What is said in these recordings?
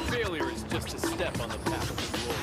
Failure is just a step on the path to glory.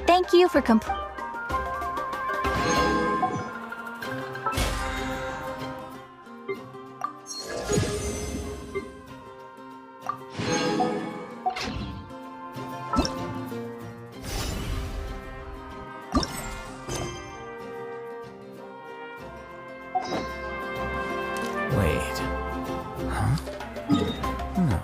Thank you for Wait. Huh? No.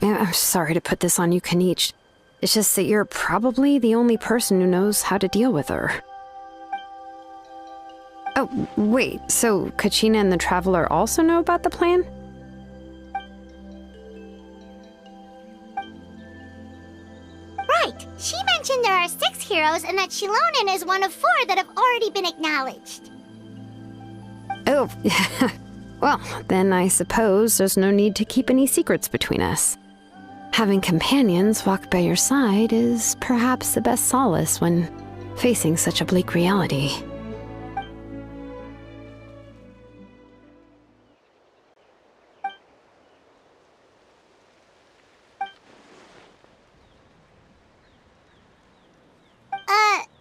I'm sorry to put this on you, Kanichi. It's just that you're probably the only person who knows how to deal with her. Oh, wait, so Kachina and the Traveler also know about the plan? Right. She mentioned there are 6 heroes and that Shilonen is one of 4 that have already been acknowledged. Oh, well, then I suppose there's no need to keep any secrets between us. Having companions walk by your side is perhaps the best solace when facing such a bleak reality.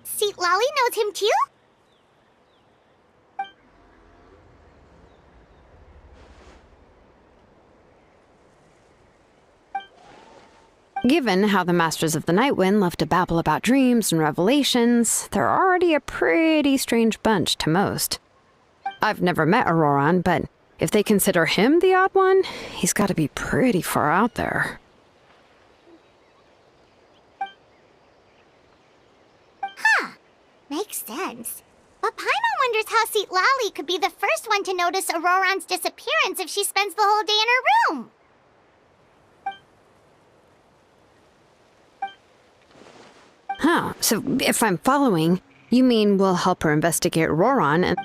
Seat Lolly knows him too? Given how the Masters of the Nightwind love to babble about dreams and revelations, they're already a pretty strange bunch to most. I've never met Auroran, but if they consider him the odd one, he's got to be pretty far out there. Huh. Makes sense. But Paimon wonders how Seat Lolly could be the first one to notice Auroran's disappearance if she spends the whole day in her room. Huh, so if I'm following, you mean we'll help her investigate Auroran and...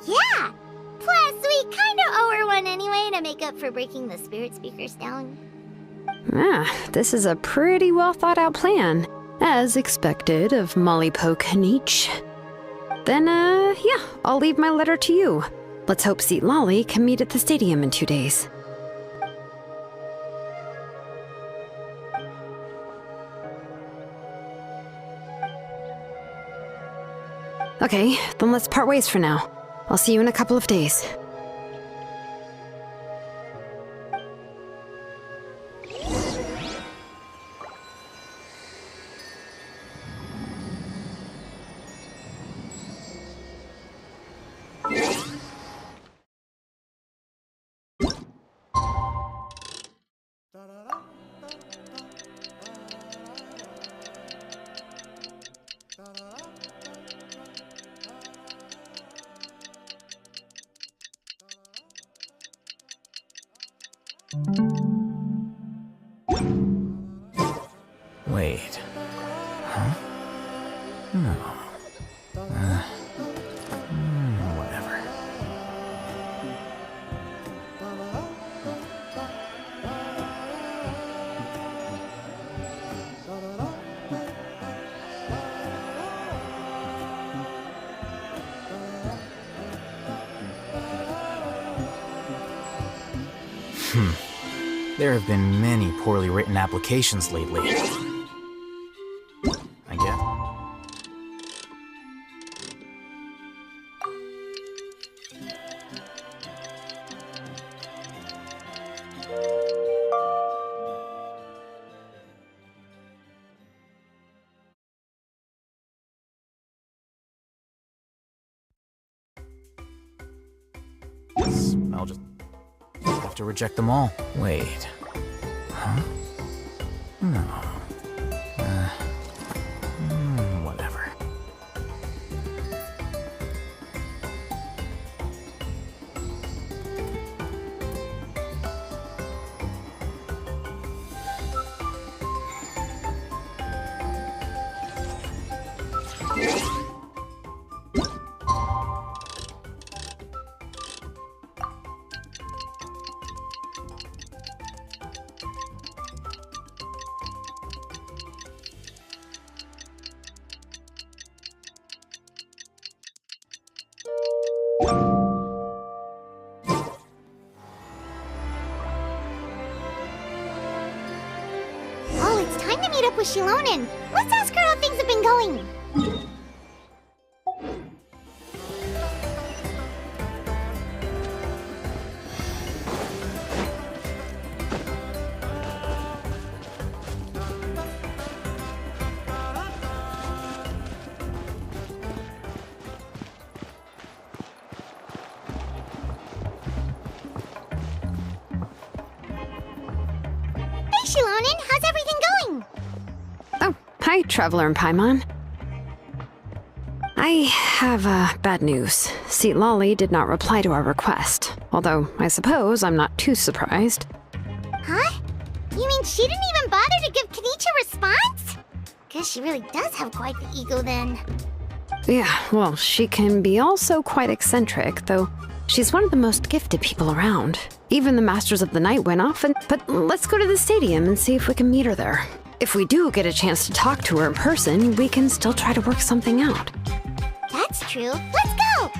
Yeah! Plus, we kinda owe her one anyway to make up for breaking the spirit speakers down. This is a pretty well thought out plan, as expected of Mollypo Kanichi. Then, yeah, I'll leave my letter to you. Let's hope Seat Lolly can meet at the stadium in 2 days. Okay, then let's part ways for now. I'll see you in a couple of days. Wait. Huh? No. Whatever. There have been many poorly written applications lately. I guess. I'll just have to reject them all. Wait. Huh? No. Whatever. Oh, it's time to meet up with Shilonen. Let's ask her how things have been going. Hey, Shilonen, how's everything going? Oh, hi, Traveler and Paimon. I have bad news. Lali did not reply to our request, although I suppose I'm not too surprised. Huh? You mean she didn't even bother to give Kenichi a response? Guess she really does have quite the ego then. Yeah, well, she can be also quite eccentric, though she's one of the most gifted people around. Even the Masters of the Night went off, but let's go to the stadium and see if we can meet her there. If we do get a chance to talk to her in person, we can still try to work something out. That's true. Let's go!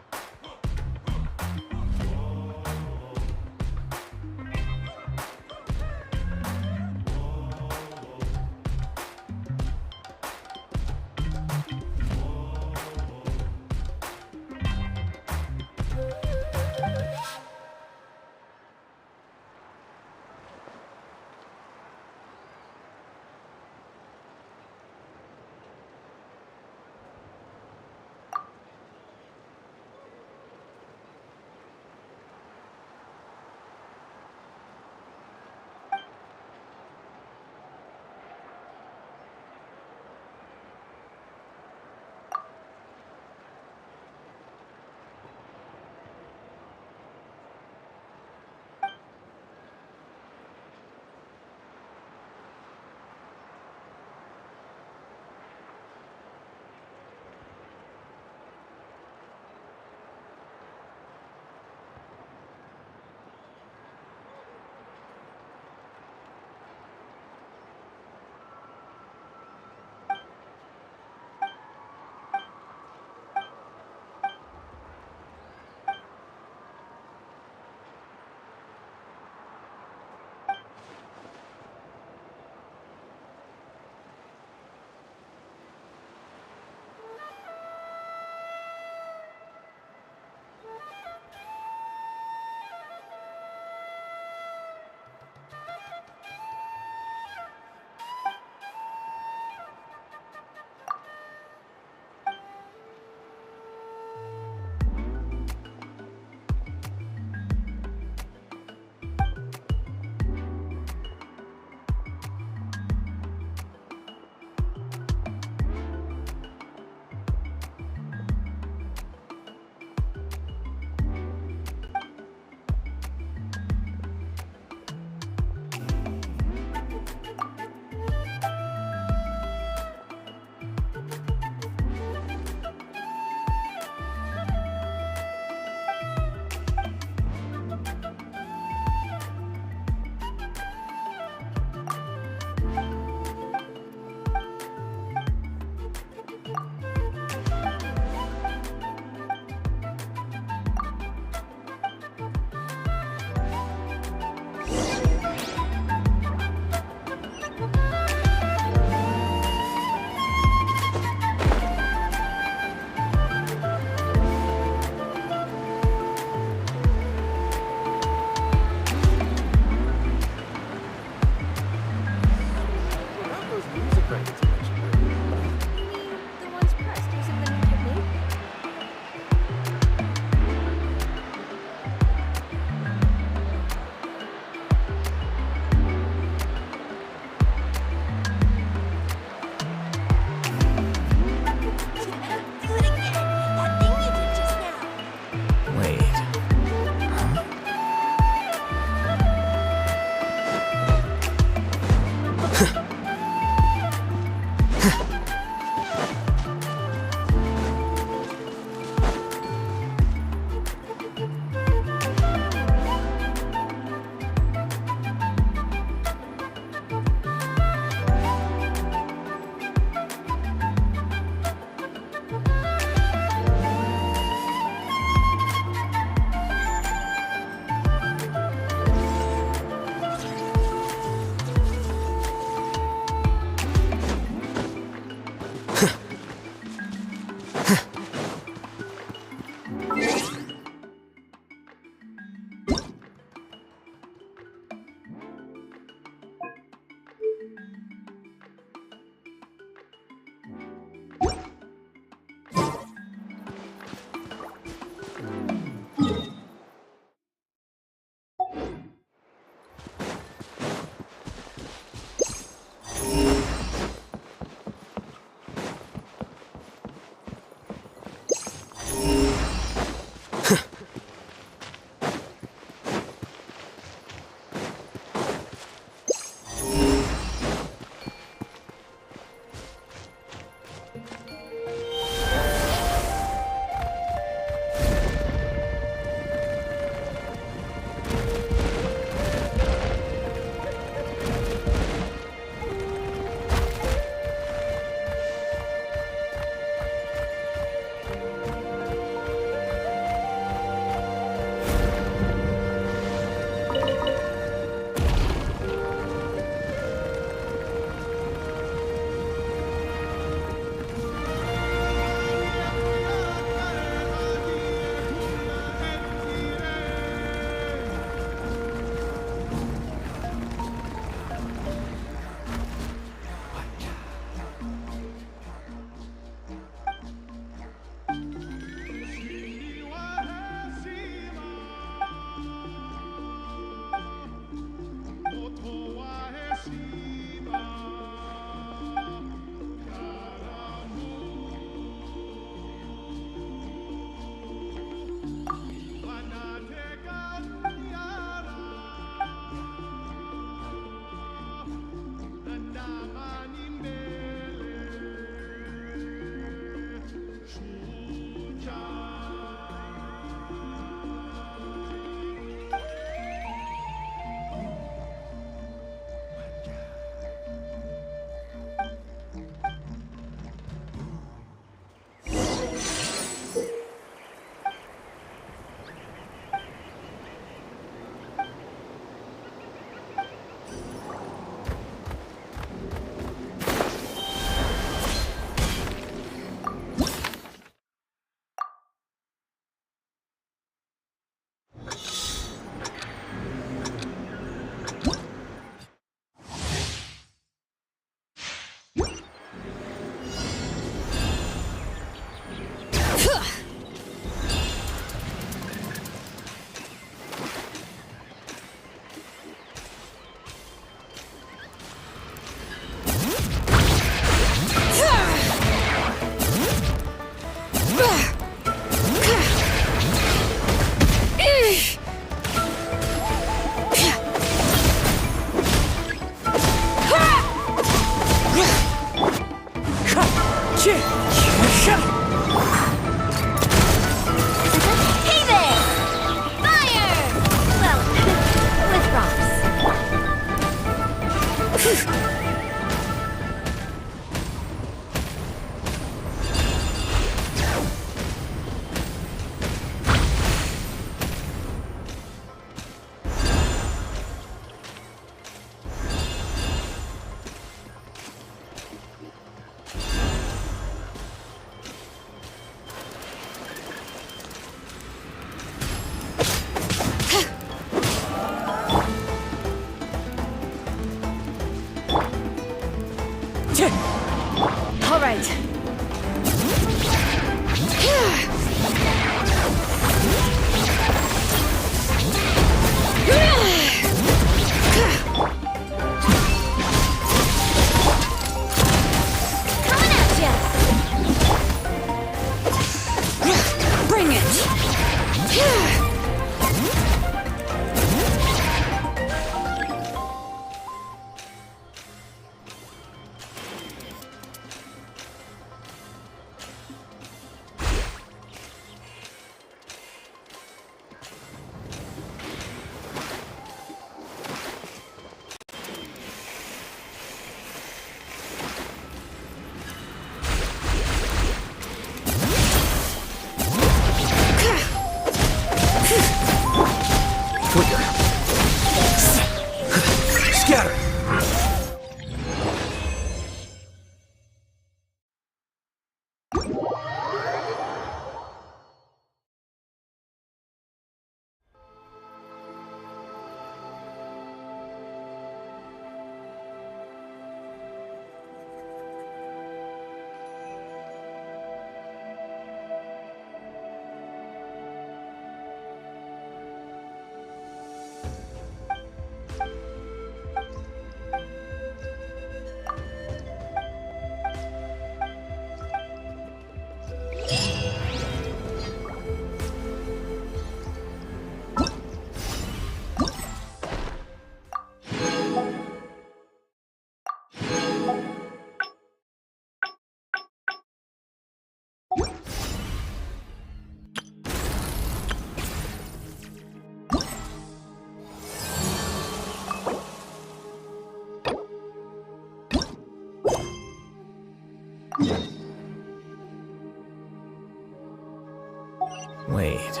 Wait.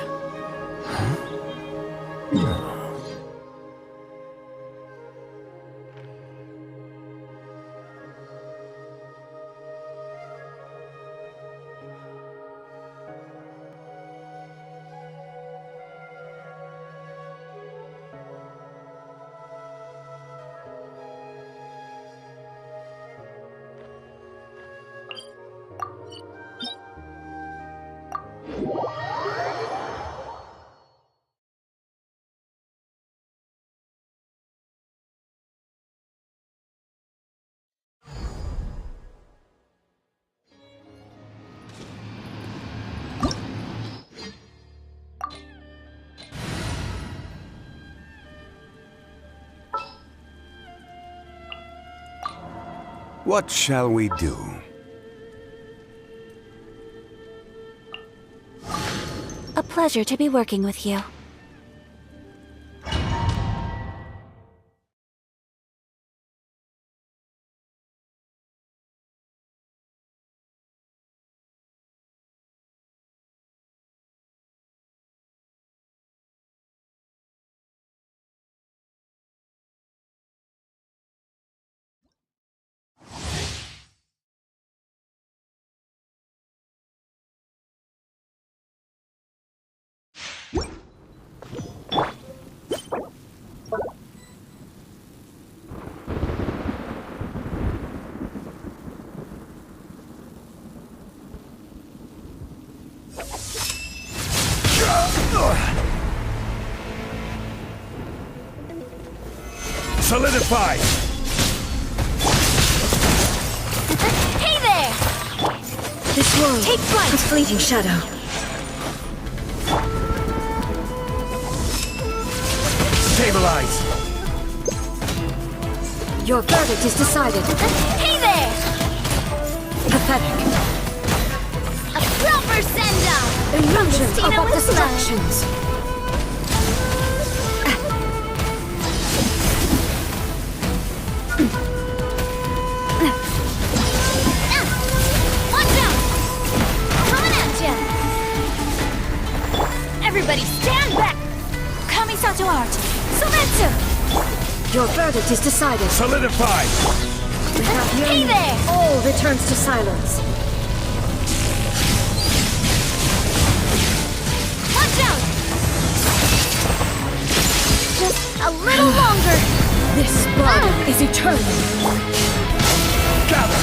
Huh? No. What shall we do? A pleasure to be working with you. Solidify! Hey there! This world, Take flight! a fleeting shadow. Stabilize! Your verdict is decided. Hey there! Pathetic. A proper send-off! Illusion of Dino with distractions. Watch out! Coming at ya! Everybody stand back! Kamisato art! Sometsu! Your verdict is decided. Solidify! Without Hey you, there! all returns to silence. Watch out! Just a little longer! This body is eternal. Gather!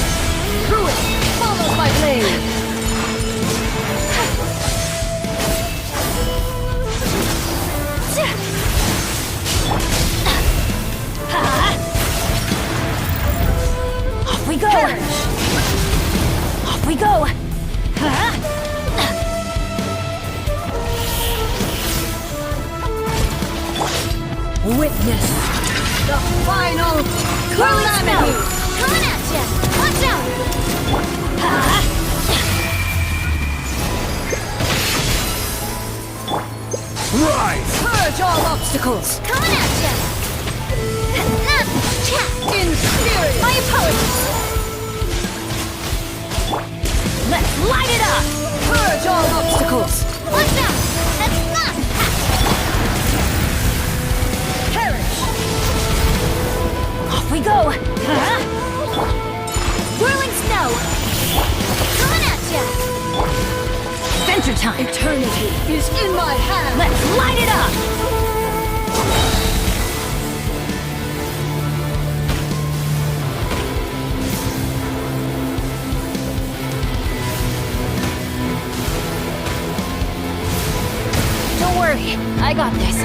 Through it, follow my blade. Off we go! Off we go! Witness the final calamity. Coming at ya! Watch out! Rise! Purge all obstacles. Coming at ya! In spirit. My apologies! Let's light it up! Purge all obstacles. Watch out! That's not Perish. Off we go! Whirling snow! Coming at ya! Adventure time! Eternity is in my hand. Let's light it up! Don't worry, I got this.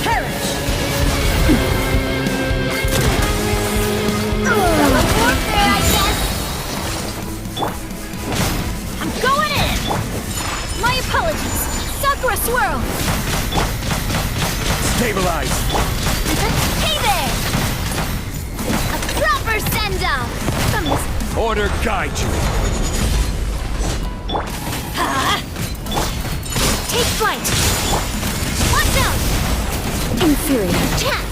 Perish. Teleport there, I guess. I'm going in. My apologies. Sakura swirl. Stabilize! Hey there. A proper send-off from this. Order guide you! Take flight. Watch out. Inferior. Chat.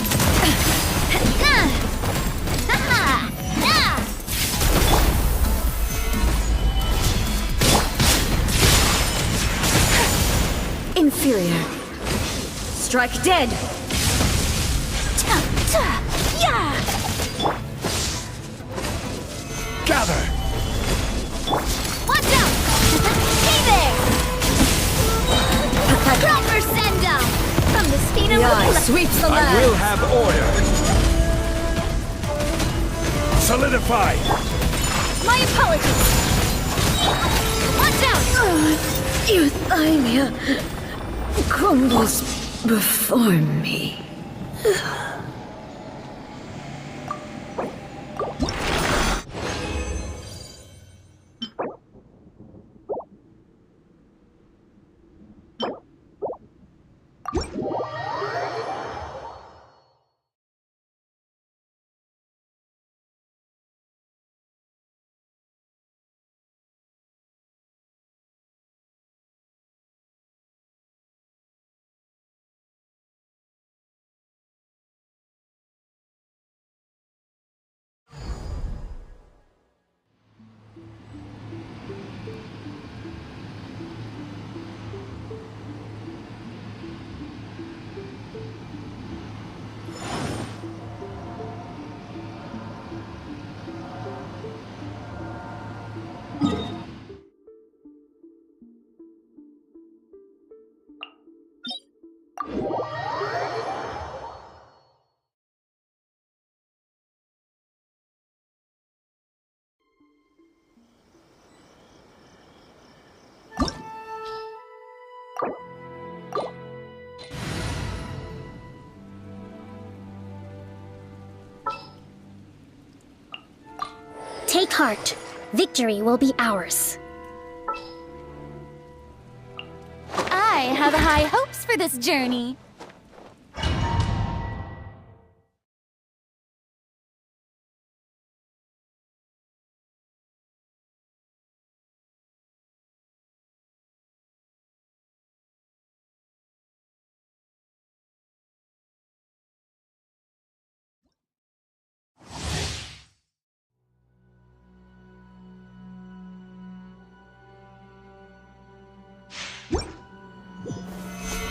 Inferior. Strike dead. Yeah! Gather! Watch out! Hey there! Proper send down! From the speed of The eye the sweeps the I will land. have order! Solidify! My apologies! Watch out! Euthymia crumbles before me. Take heart. Victory will be ours. I have high hopes for this journey.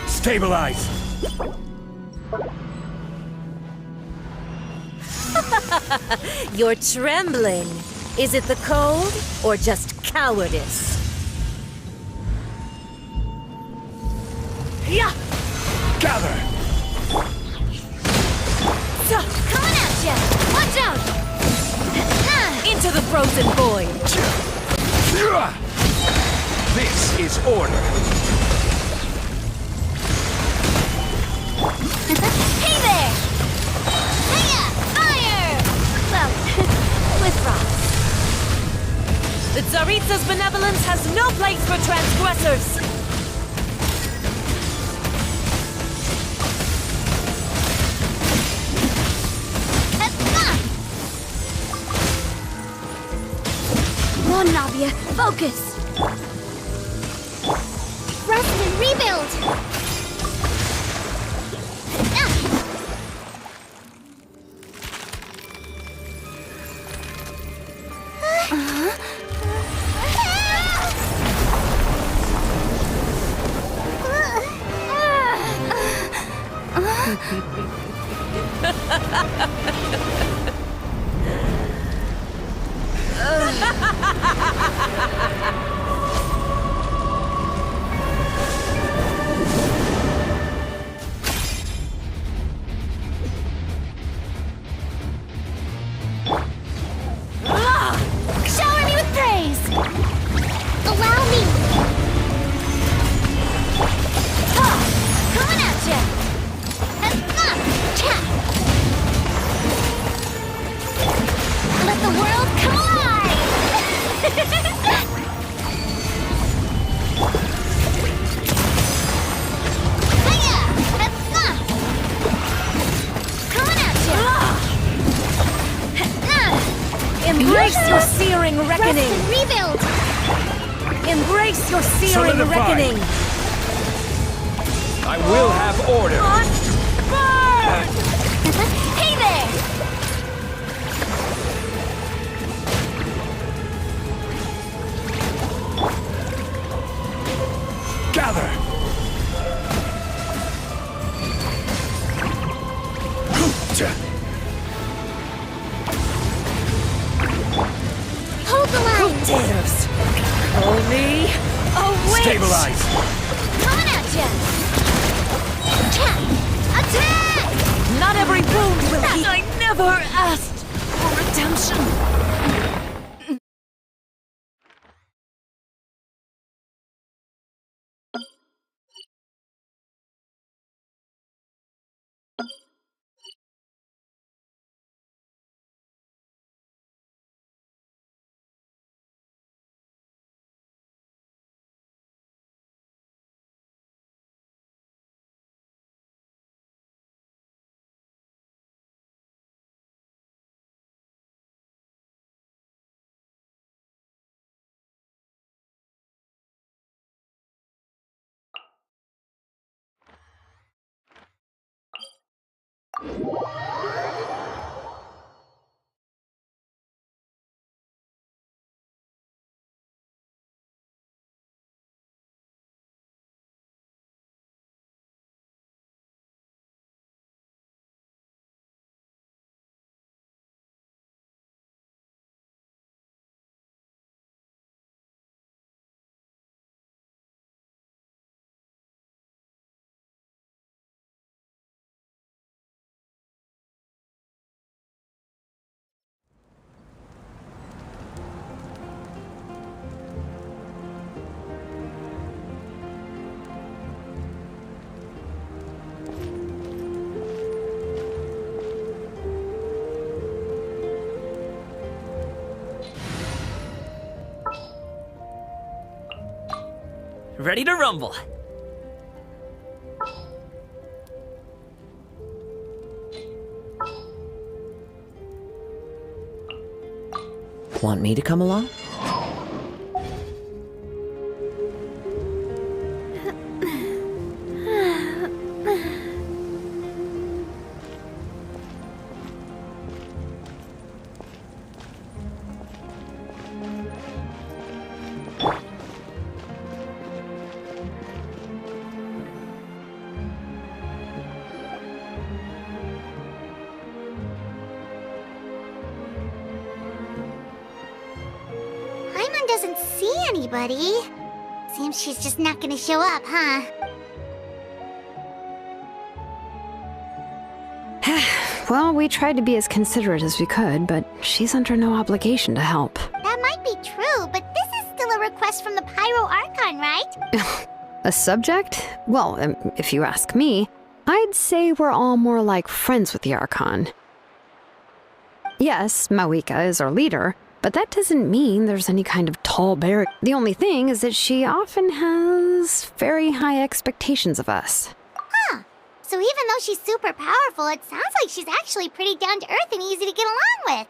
Stabilize! You're trembling. Is it the cold or just cowardice? Yeah! Gather! Coming at ya! Watch out! Into the frozen void! This is order! Hey there! Hiya! Fire! Well, with rocks. The Tsaritsa's benevolence has no place for transgressors! Come on, Navia, focus! Rest and rebuild! Shower me with praise! Allow me! Coming at ya! Let the world come alive! Hiya! Coming at ya! Embrace your searing reckoning! Rest and rebuild! Embrace your searing Solidify. reckoning! I will have order! Burn! Hey there! Gather! redemption. Ready to rumble. Want me to come along? Paimon doesn't see anybody. Seems she's just not gonna show up, huh? Well, we tried to be as considerate as we could, but she's under no obligation to help. That might be true, but this is still a request from the Pyro Archon, right? A subject? Well, if you ask me, I'd say we're all more like friends with the Archon. Yes, Mawika is our leader, but that doesn't mean there's any kind of tall bear. The only thing is that she often has very high expectations of us. Huh. So even though she's super powerful, it sounds like she's actually pretty down to earth and easy to get along with.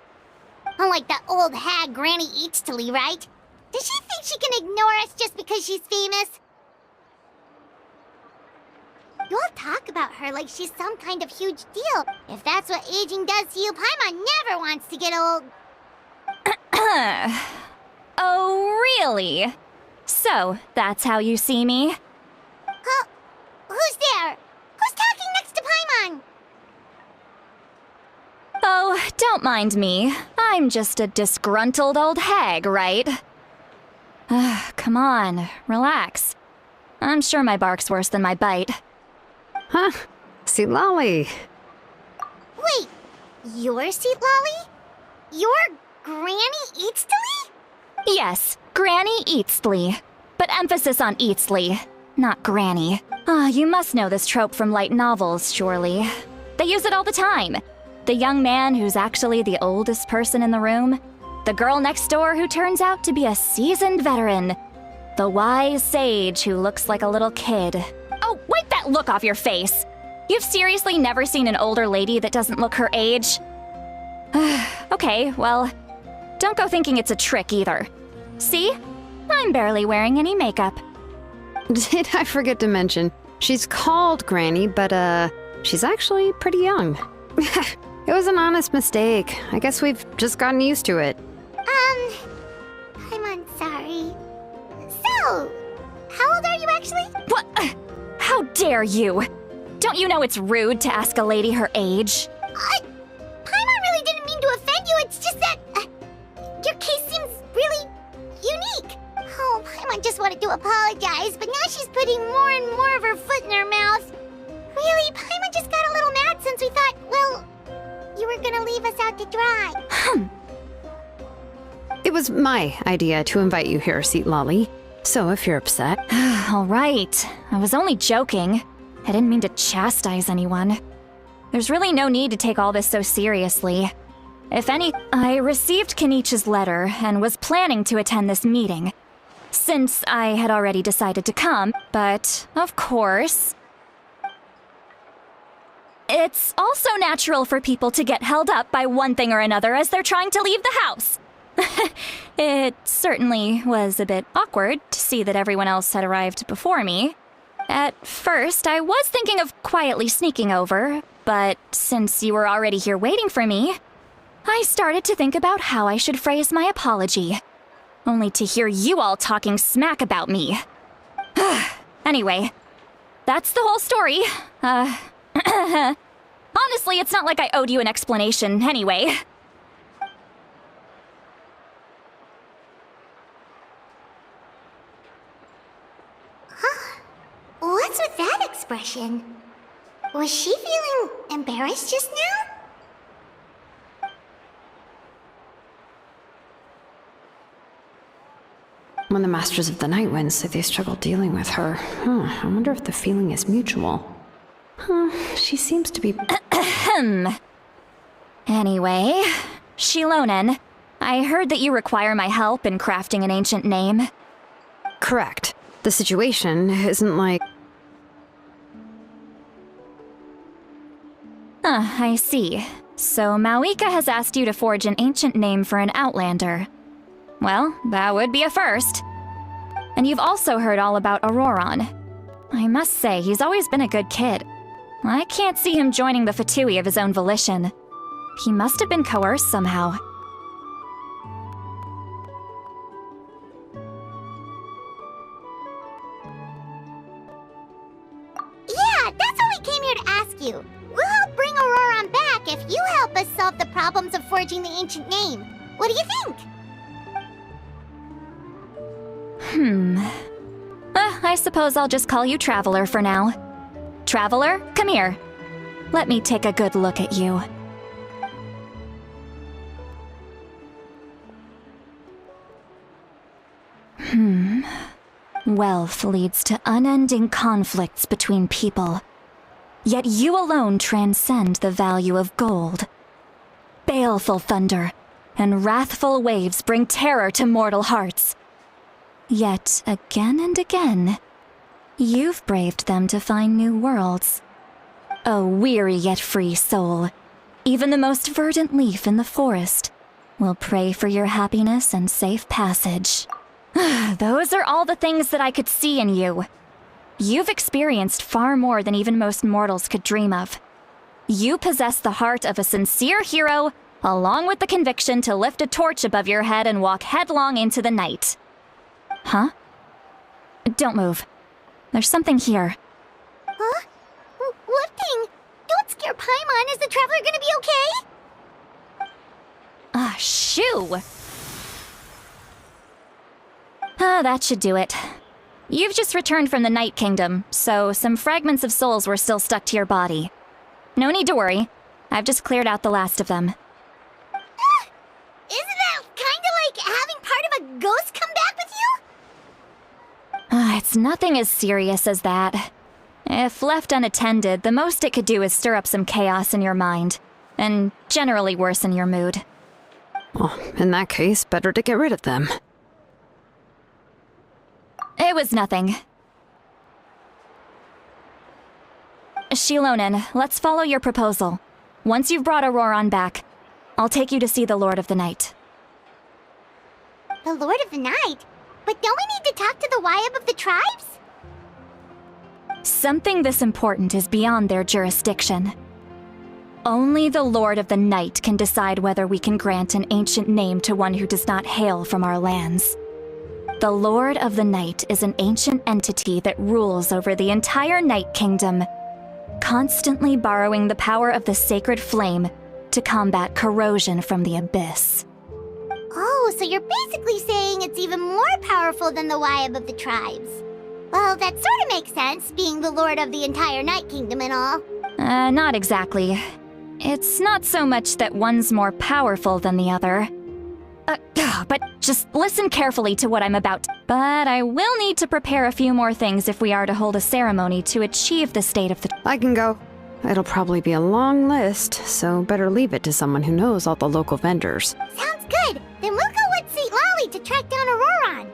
Unlike that old hag Granny Eatstily, right? Does she think she can ignore us just because she's famous? You all talk about her like she's some kind of huge deal. If that's what aging does to you, Paimon never wants to get old. Oh, really? So, that's how you see me? Huh? Who's there? Who's talking next to Paimon? Oh, don't mind me. I'm just a disgruntled old hag, right? Come on, relax. I'm sure my bark's worse than my bite. Huh? See, Lolly. Wait, you're Seat Lolly? You're Granny Eatstily? Yes, Granny Eatstly. But emphasis on Eatstly, not Granny. You must know this trope from light novels, surely. They use it all the time. The young man who's actually the oldest person in the room. The girl next door who turns out to be a seasoned veteran. The wise sage who looks like a little kid. Oh, wipe that look off your face! You've seriously never seen an older lady that doesn't look her age? Okay, well, don't go thinking it's a trick either. See? I'm barely wearing any makeup. Did I forget to mention, she's called Granny, but she's actually pretty young. It was an honest mistake. I guess we've just gotten used to it. I'm sorry. So, how old are you actually? What? How dare you? Don't you know it's rude to ask a lady her age? Paimon really didn't mean to offend you, it's just that your case seems really unique. Oh, Paimon just wanted to apologize, but now she's putting more and more of her foot in her mouth. Really, Paimon just got a little mad since we thought, well, you were gonna leave us out to dry. was my idea to invite you here, Seat Lolly. So if you're upset... All right. I was only joking. I didn't mean to chastise anyone. There's really no need to take all this so seriously. If any, I received Kenichi's letter and was planning to attend this meeting, since I had already decided to come, but of course... It's also natural for people to get held up by one thing or another as they're trying to leave the house. It certainly was a bit awkward to see that everyone else had arrived before me. At first, I was thinking of quietly sneaking over, but since you were already here waiting for me, I started to think about how I should phrase my apology. Only to hear you all talking smack about me. Anyway, that's the whole story. Honestly, it's not like I owed you an explanation anyway. What's with that expression? Was she feeling embarrassed just now? When the Masters of the Night Wind say they struggle dealing with her, I wonder if the feeling is mutual. She seems to be... Anyway, Shilonen, I heard that you require my help in crafting an ancient name. Correct. The situation isn't like... I see. So Mauika has asked you to forge an ancient name for an Outlander. Well, that would be a first. And you've also heard all about Auroron. I must say, he's always been a good kid. I can't see him joining the Fatui of his own volition. He must have been coerced somehow. Yeah, that's what we came here to ask you. We'll help bring Auroron back if you help us solve the problems of forging the ancient name. What do you think? I suppose I'll just call you Traveler for now. Traveler, come here. Let me take a good look at you. Wealth leads to unending conflicts between people. Yet you alone transcend the value of gold. Baleful thunder and wrathful waves bring terror to mortal hearts. Yet again and again, you've braved them to find new worlds. A weary yet free soul, even the most verdant leaf in the forest, will pray for your happiness and safe passage. Those are all the things that I could see in you. You've experienced far more than even most mortals could dream of. You possess the heart of a sincere hero, along with the conviction to lift a torch above your head and walk headlong into the night. Huh? Don't move. There's something here. Huh? What thing? Don't scare Paimon. Is the Traveler gonna be okay? Shoo! That should do it. You've just returned from the Night Kingdom, so some fragments of souls were still stuck to your body. No need to worry. I've just cleared out the last of them. Isn't that kinda like having part of a ghost come back with you? It's nothing as serious as that. If left unattended, the most it could do is stir up some chaos in your mind, and generally worsen your mood. Well, in that case, better to get rid of them. It was nothing. Shilonen, let's follow your proposal. Once you've brought Auroron back, I'll take you to see the Lord of the Night. The Lord of the Night? But don't we need to talk to the Wyab of the tribes? Something this important is beyond their jurisdiction. Only the Lord of the Night can decide whether we can grant an ancient name to one who does not hail from our lands. The Lord of the Night is an ancient entity that rules over the entire Night Kingdom, constantly borrowing the power of the sacred flame to combat corrosion from the abyss. Oh, so you're basically saying it's even more powerful than the Wyab of the tribes. Well, that sort of makes sense, being the lord of the entire Night Kingdom and all. Not exactly. It's not so much that one's more powerful than the other. But just listen carefully to what I'm about to. But I will need to prepare a few more things if we are to hold a ceremony to achieve the state of the. I can go. It'll probably be a long list, so better leave it to someone who knows all the local vendors. Sounds good. Then we'll go with St. Lolly to track down Auroron.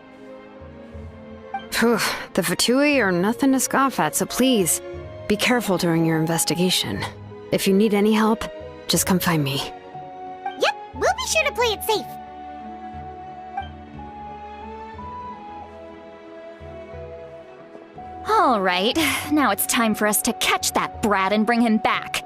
Phew, the Fatui are nothing to scoff at, so please, be careful during your investigation. If you need any help, just come find me. Yep, we'll be sure to play it safe. All right, now it's time for us to catch that brat and bring him back.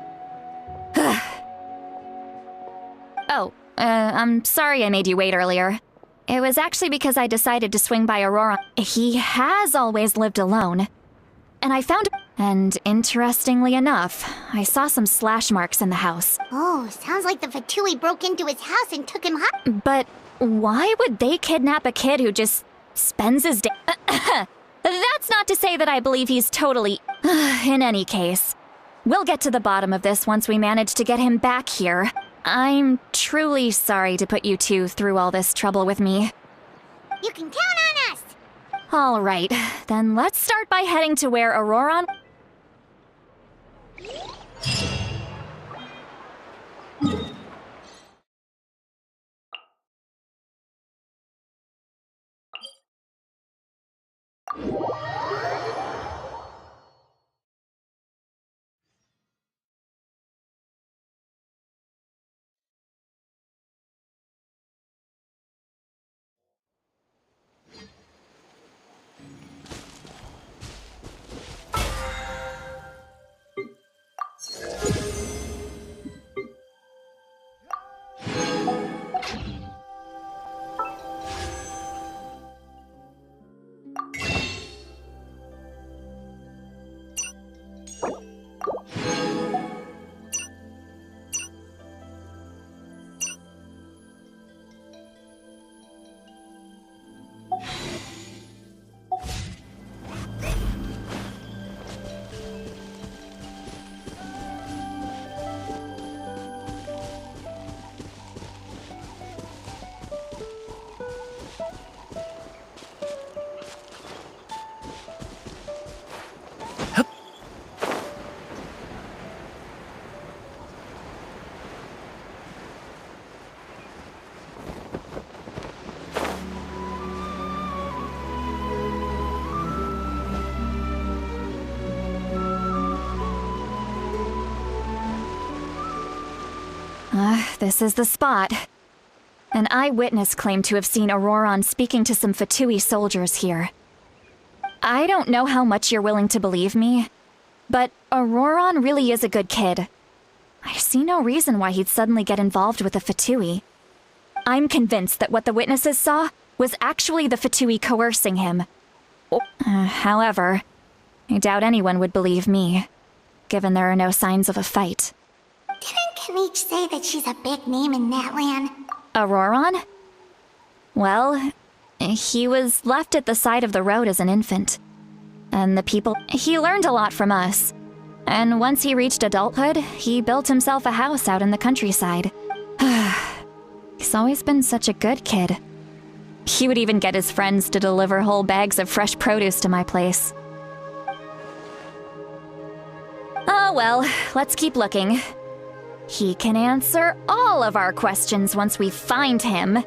I'm sorry I made you wait earlier. It was actually because I decided to swing by Aurora. He has always lived alone. And I found... And interestingly enough, I saw some slash marks in the house. Oh, sounds like the Fatui broke into his house and took him home. But why would they kidnap a kid who just spends his day... That's not to say that I believe he's totally... In any case, we'll get to the bottom of this once we manage to get him back here. I'm truly sorry to put you two through all this trouble with me. You can count on us! All right, then let's start by heading to where Auroron... This is the spot. An eyewitness claimed to have seen Auroron speaking to some Fatui soldiers here. I don't know how much you're willing to believe me, but Auroron really is a good kid. I see no reason why he'd suddenly get involved with the Fatui. I'm convinced that what the witnesses saw was actually the Fatui coercing him. However, I doubt anyone would believe me, given there are no signs of a fight. Didn't Kanich say that she's a big name in that land? Auroron? Well, he was left at the side of the road as an infant. And the people... He learned a lot from us. And once he reached adulthood, he built himself a house out in the countryside. He's always been such a good kid. He would even get his friends to deliver whole bags of fresh produce to my place. Oh well, let's keep looking. He can answer all of our questions once we find him.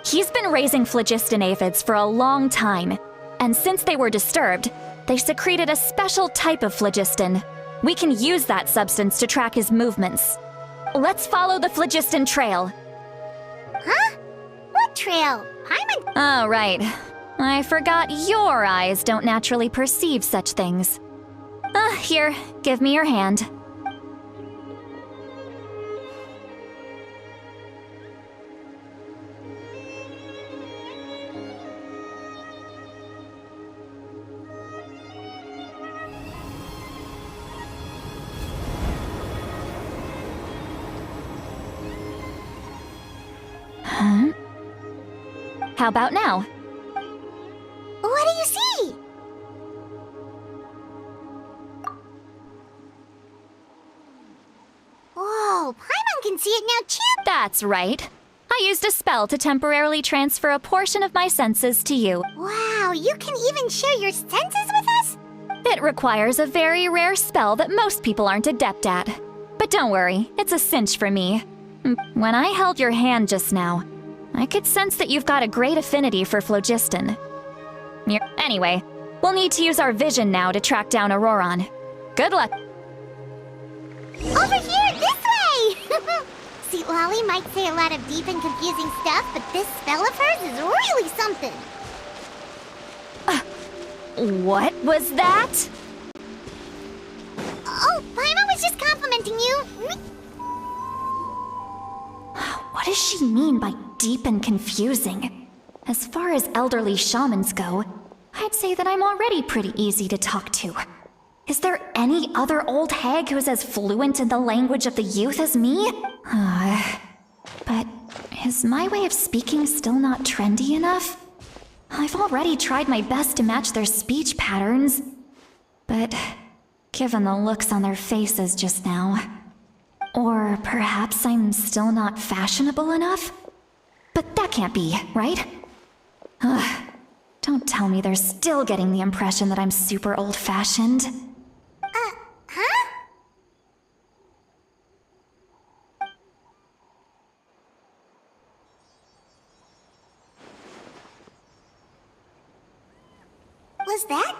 He's been raising phlogiston aphids for a long time, and since they were disturbed, they secreted a special type of phlogiston. We can use that substance to track his movements. Let's follow the phlogiston trail. Huh? What trail? Paimon... Oh, right. I forgot your eyes don't naturally perceive such things. Here, give me your hand. Huh? How about now? What do you see? Whoa, Paimon can see it now too! That's right. I used a spell to temporarily transfer a portion of my senses to you. Wow, you can even share your senses with us? It requires a very rare spell that most people aren't adept at. But don't worry, it's a cinch for me. When I held your hand just now, I could sense that you've got a great affinity for phlogiston. Anyway, we'll need to use our vision now to track down Auroron. Good luck. Over here, this way! See, Lolly might say a lot of deep and confusing stuff, but this spell of hers is really something. What was that? Oh, Paimon was just complimenting you. What does she mean by deep and confusing? As far as elderly shamans go, I'd say that I'm already pretty easy to talk to. Is there any other old hag who's as fluent in the language of the youth as me? But is my way of speaking still not trendy enough? I've already tried my best to match their speech patterns. But given the looks on their faces just now, or perhaps I'm still not fashionable enough? But that can't be, right? Don't tell me they're still getting the impression that I'm super old-fashioned. Huh? Was that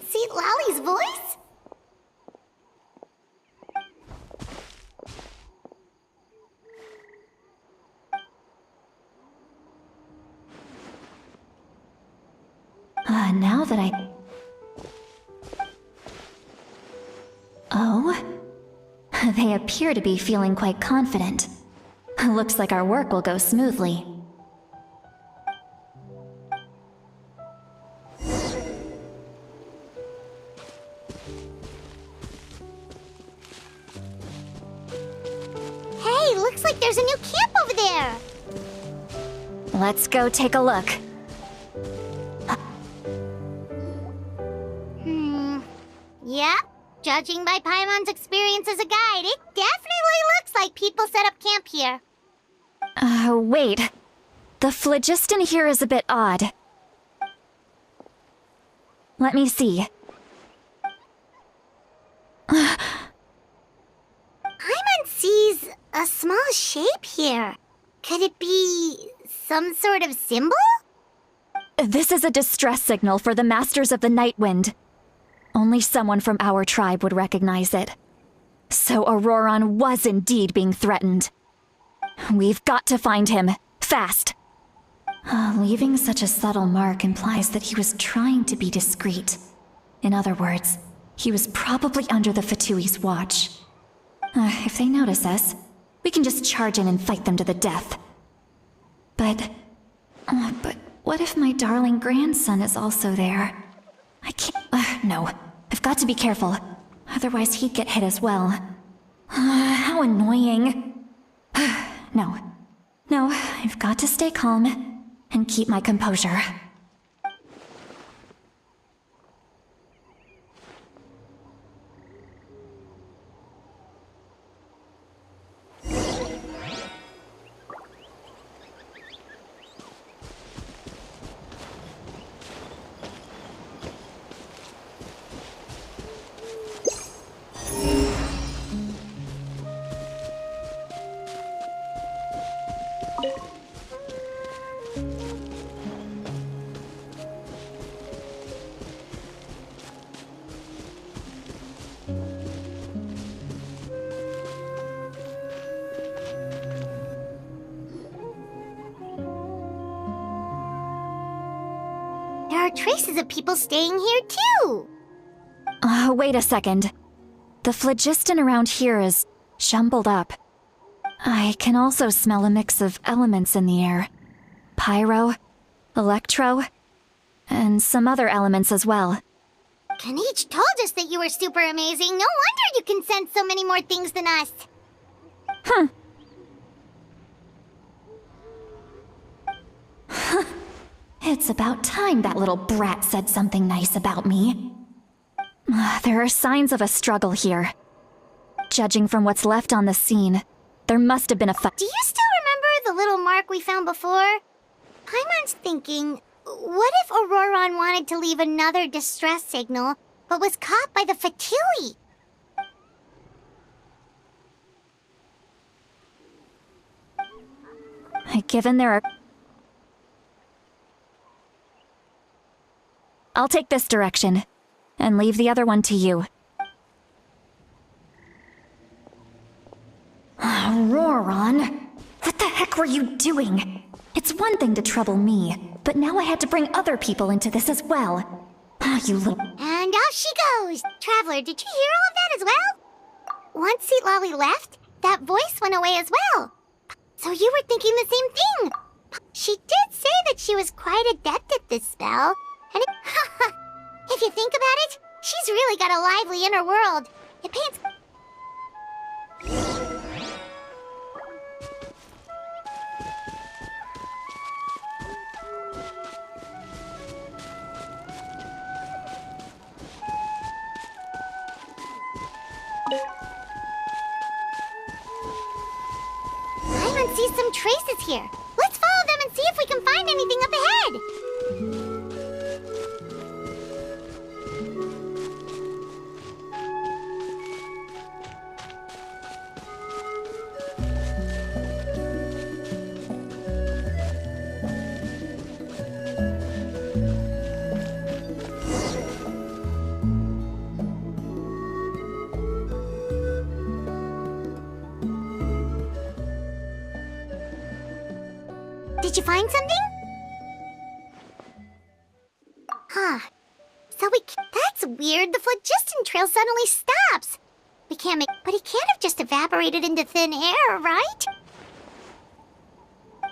Seat Lolly's voice? Now that I... Oh? They appear to be feeling quite confident. Looks like our work will go smoothly. Hey, looks like there's a new camp over there. Let's go take a look. Yeah, judging by Paimon's experience as a guide, it definitely looks like people set up camp here. Wait. The phlogiston here is a bit odd. Let me see. Paimon sees a small shape here. Could it be some sort of symbol? This is a distress signal for the Masters of the Night Wind. Only someone from our tribe would recognize it. So Auroron was indeed being threatened. We've got to find him, fast. Leaving such a subtle mark implies that he was trying to be discreet. In other words, he was probably under the Fatui's watch. If they notice us, we can just charge in and fight them to the death. But what if my darling grandson is also there? I can't... no. I've got to be careful. Otherwise he'd get hit as well. How annoying. No. I've got to stay calm and keep my composure. There are traces of people staying here too. Wait a second. The phlogiston around here is jumbled up. I can also smell a mix of elements in the air. Pyro, electro, and some other elements as well. Kanich told us that you were super amazing. No wonder you can sense so many more things than us. It's about time that little brat said something nice about me. There are signs of a struggle here. Judging from what's left on the scene, there must have been a fight. Do you still remember the little mark we found before? Paimon's thinking, what if Auroron wanted to leave another distress signal, but was caught by the Fatui? Given there are... I'll take this direction, and leave the other one to you. Auroron, what the heck were you doing? It's one thing to trouble me, but now I had to bring other people into this as well. Ah, you little... And off she goes! Traveler, did you hear all of that as well? Once Seat Lolly left, that voice went away as well. So you were thinking the same thing! She did say that she was quite adept at this spell, and it... if you think about it, she's really got a lively inner world. It paints... Paimon sees some traces here. Let's follow them and see if we can find anything up ahead. Did you find something? Huh. So that's weird. The phlogiston trail suddenly stops. We can't make... But he can't have just evaporated into thin air, right?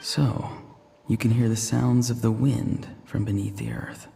So, you can hear the sounds of the wind from beneath the earth.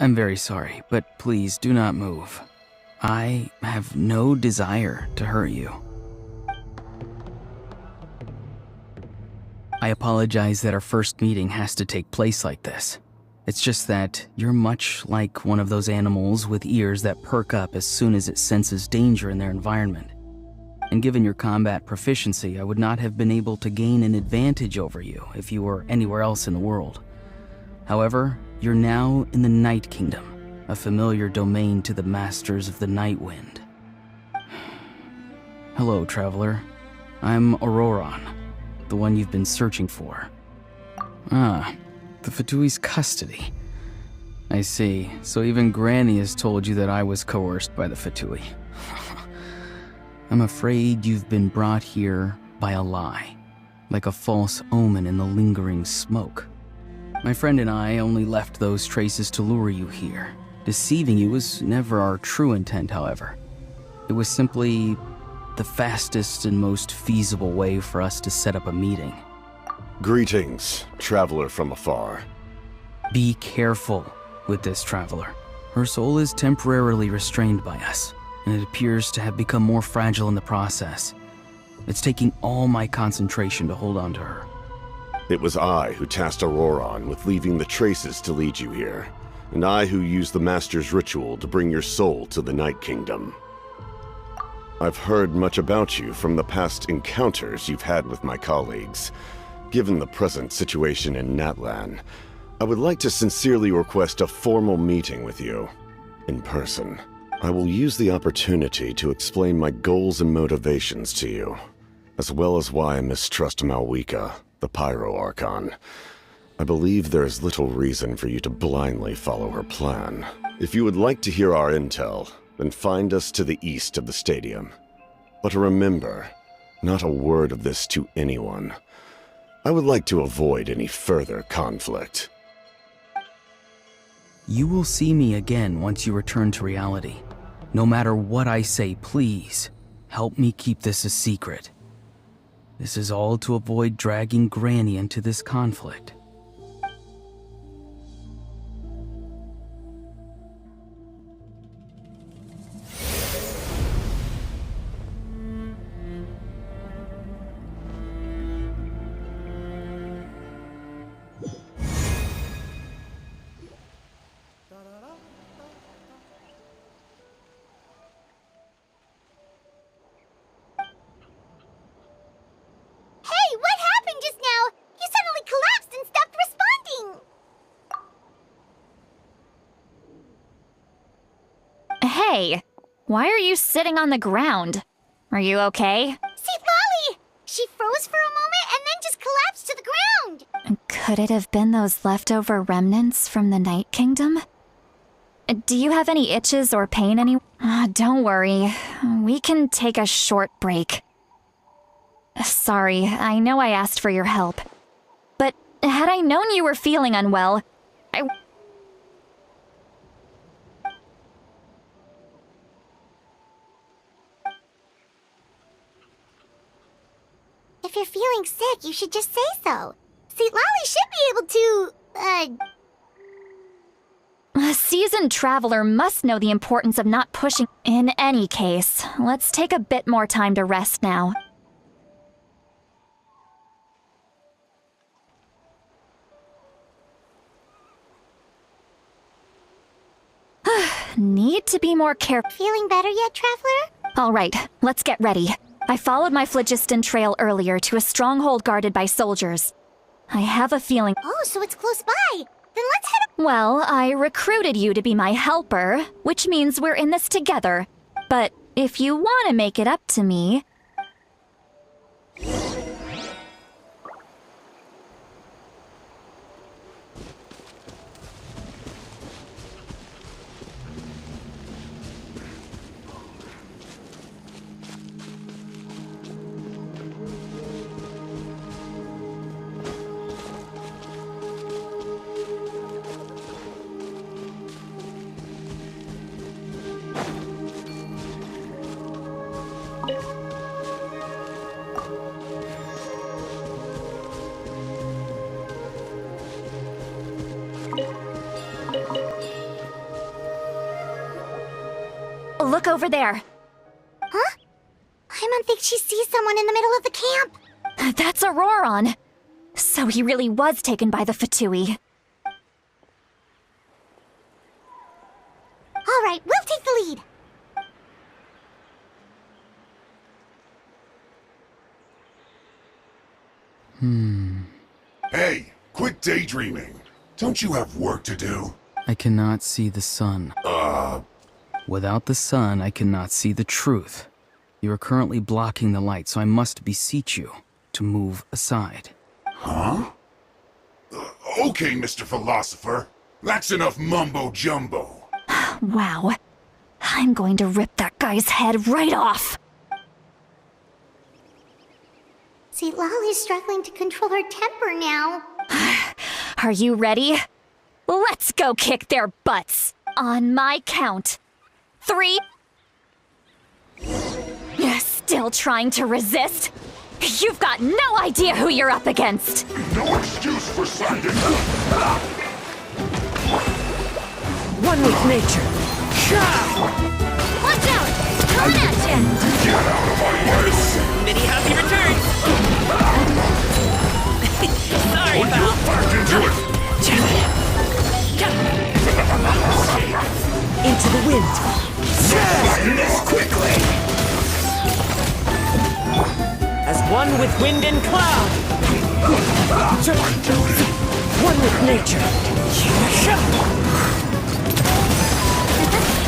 I'm very sorry, but please do not move. I have no desire to hurt you. I apologize that our first meeting has to take place like this. It's just that you're much like one of those animals with ears that perk up as soon as it senses danger in their environment. And given your combat proficiency, I would not have been able to gain an advantage over you if you were anywhere else in the world. However, you're now in the Night Kingdom, a familiar domain to the Masters of the Night Wind. Hello, traveler. I'm Auroron, the one you've been searching for. Ah, the Fatui's custody. I see. So even Granny has told you that I was coerced by the Fatui. I'm afraid you've been brought here by a lie, like a false omen in the lingering smoke. My friend and I only left those traces to lure you here. Deceiving you was never our true intent, however. It was simply the fastest and most feasible way for us to set up a meeting. Greetings, traveler from afar. Be careful with this traveler. Her soul is temporarily restrained by us, and it appears to have become more fragile in the process. It's taking all my concentration to hold on to her. It was I who tasked Auroron with leaving the traces to lead you here, and I who used the Master's ritual to bring your soul to the Night Kingdom. I've heard much about you from the past encounters you've had with my colleagues. Given the present situation in Natlan, I would like to sincerely request a formal meeting with you, in person. I will use the opportunity to explain my goals and motivations to you, as well as why I mistrust Malwika, the Pyro Archon. I believe there is little reason for you to blindly follow her plan. If you would like to hear our intel, then find us to the east of the stadium. But remember, not a word of this to anyone. I would like to avoid any further conflict. You will see me again once you return to reality. No matter what I say, please, help me keep this a secret. This is all to avoid dragging Granny into this conflict. Hey, what happened just now? You suddenly collapsed and stopped responding. Hey, why are you sitting on the ground? Are you okay? See, Lolly! She froze for a moment and then just collapsed to the ground. Could it have been those leftover remnants from the Night Kingdom? Do you have any itches or pain don't worry. We can take a short break. Sorry, I know I asked for your help. But had I known you were feeling unwell, If you're feeling sick, you should just say so. See, Lolly should be able to, A seasoned traveler must know the importance of not pushing. In any case, let's take a bit more time to rest now. Need to be more careful. Feeling better yet, Traveler? All right, let's get ready. I followed my phlogiston trail earlier to a stronghold guarded by soldiers. I have a feeling. Oh, so it's close by. Then let's head up. Well, I recruited you to be my helper, which means we're in this together. But if you want to make it up to me... Look over there. Huh? Paimon thinks she sees someone in the middle of the camp. That's Auroron. So he really was taken by the Fatui. All right, we'll take the lead. Hey, quit daydreaming. Don't you have work to do? I cannot see the sun. Without the sun, I cannot see the truth. You are currently blocking the light, so I must beseech you to move aside. Huh? Okay, Mr. Philosopher. That's enough mumbo-jumbo. Wow. I'm going to rip that guy's head right off. See, Lolly's struggling to control her temper now. Are you ready? Let's go kick their butts. On my count. 3. Still trying to resist? You've got no idea who you're up against. No excuse for sliding. One with nature. Watch out! Coming at you! Get out of my way! Many happy returns! Sorry, Put your back into it! Into the wind. Flatten this quickly! As one with wind and cloud. One with nature.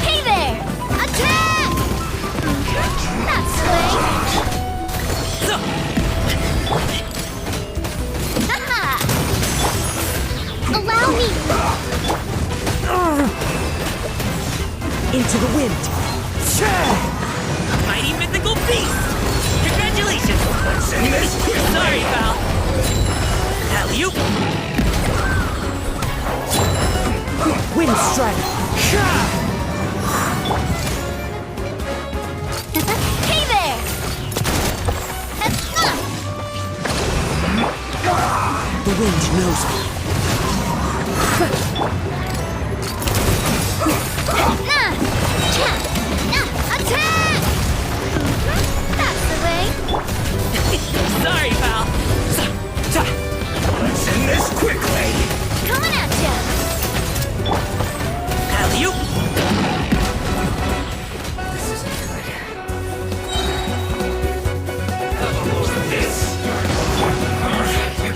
Hey there! Attack! That's way. Allow me. Into the wind. beast! Congratulations! Sorry, pal. Alley-oop! Wind strike! Hey there! The wind knows me. Attack! That's the way. Sorry, pal. Let's end this quickly! Coming at ya. Alley-oop!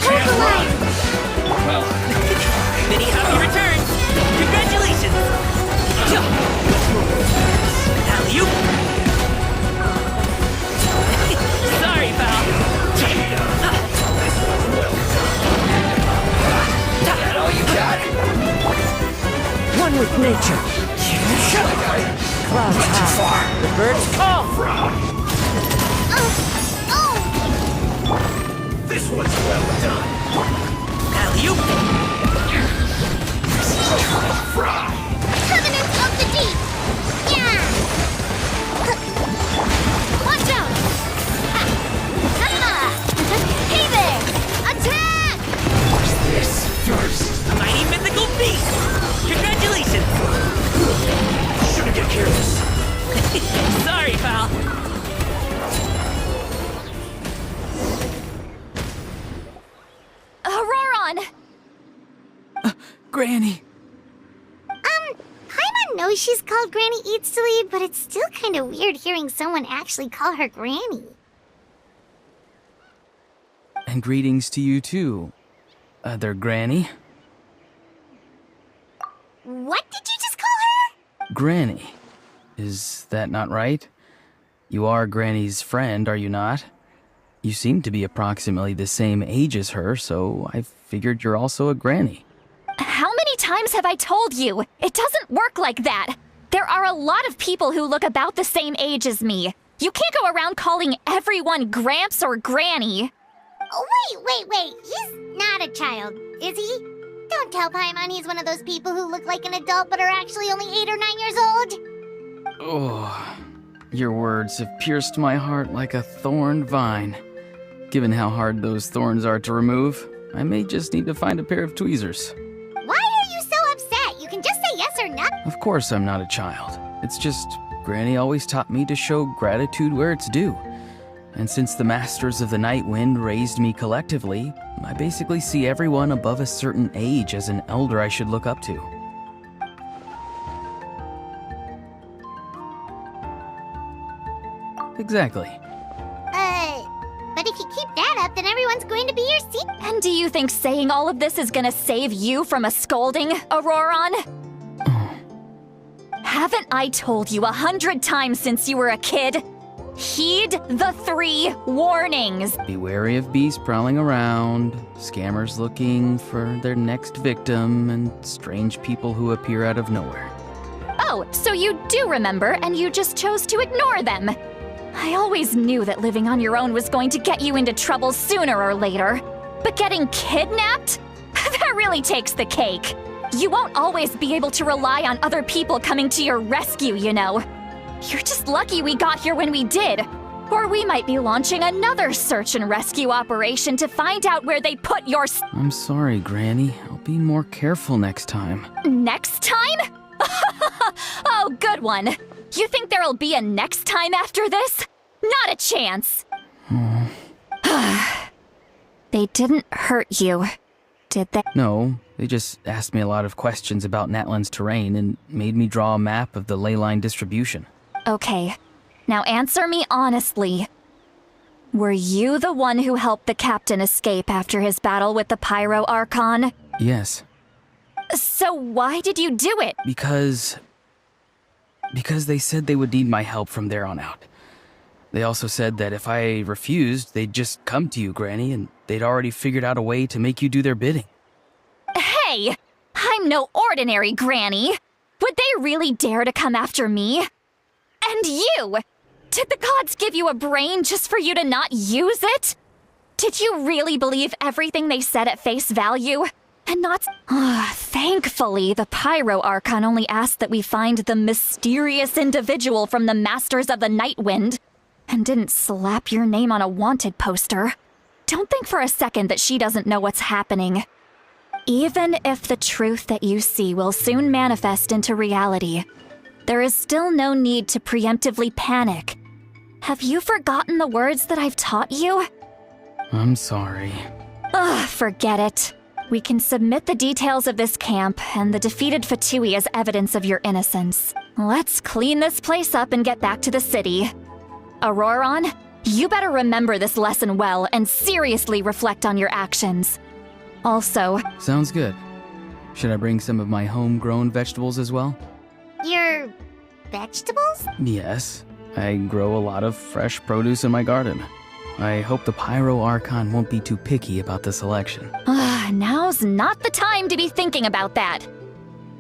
Hold the line. Many happy returns! Congratulations! Alley-oop! Sorry, pal. That all you got? One with nature. Clouds high. The birds call. Oh! This one's well done. Alley-oop! Covenant of the Deep! Yeah! Watch out! Ha! Hey there! Attack! This first. A mighty mythical beast! Congratulations! Shouldn't get careless. Sorry, pal. Auroron! Granny! Paimon knows she's called Granny Eats to Lead, but it's still kind of weird hearing someone actually call her Granny. And greetings to you too, other Granny. What did you just call her? Granny. Is that not right? You are Granny's friend, are you not? You seem to be approximately the same age as her, so I figured you're also a Granny. How many times have I told you? It doesn't work like that. There are a lot of people who look about the same age as me. You can't go around calling everyone Gramps or Granny. Oh, wait. He's not a child, is he? Don't tell Paimon he's one of those people who look like an adult but are actually only 8 or 9 years old. Oh, your words have pierced my heart like a thorn vine. Given how hard those thorns are to remove, I may just need to find a pair of tweezers. Why are you so upset? You can just say yes or no. Of course I'm not a child. It's just Granny always taught me to show gratitude where it's due. And since the Masters of the Night Wind raised me collectively, I basically see everyone above a certain age as an elder I should look up to. Exactly. But if you keep that up, then everyone's going to be your seat. And do you think saying all of this is gonna save you from a scolding, Auroron? Haven't I told you 100 times since you were a kid? Heed the 3 warnings. Be wary of beasts prowling around, scammers looking for their next victim, and strange people who appear out of nowhere. Oh, so you do remember, and you just chose to ignore them. I always knew that living on your own was going to get you into trouble sooner or later. But getting kidnapped? That really takes the cake. You won't always be able to rely on other people coming to your rescue, you know. You're just lucky we got here when we did. Or we might be launching another search and rescue operation to find out where they put your I'm sorry, Granny. I'll be more careful next time. Next time? Oh, good one. You think there'll be a next time after this? Not a chance. They didn't hurt you, did they? No, they just asked me a lot of questions about Natlan's terrain and made me draw a map of the ley line distribution. Okay, now answer me honestly. Were you the one who helped the captain escape after his battle with the Pyro Archon? Yes. So why did you do it? Because they said they would need my help from there on out. They also said that if I refused, they'd just come to you, Granny, and they'd already figured out a way to make you do their bidding. Hey! I'm no ordinary Granny! Would they really dare to come after me? And you! Did the gods give you a brain just for you to not use it? Did you really believe everything they said at face value? And not... Thankfully, the Pyro Archon only asked that we find the mysterious individual from the Masters of the Night Wind, and didn't slap your name on a wanted poster. Don't think for a second that she doesn't know what's happening. Even if the truth that you see will soon manifest into reality, there is still no need to preemptively panic. Have you forgotten the words that I've taught you? I'm sorry. Forget it. We can submit the details of this camp and the defeated Fatui as evidence of your innocence. Let's clean this place up and get back to the city. Auroron, you better remember this lesson well and seriously reflect on your actions. Also... Sounds good. Should I bring some of my homegrown vegetables as well? Your vegetables? Yes. I grow a lot of fresh produce in my garden. I hope the Pyro Archon won't be too picky about the selection. Now's not the time to be thinking about that.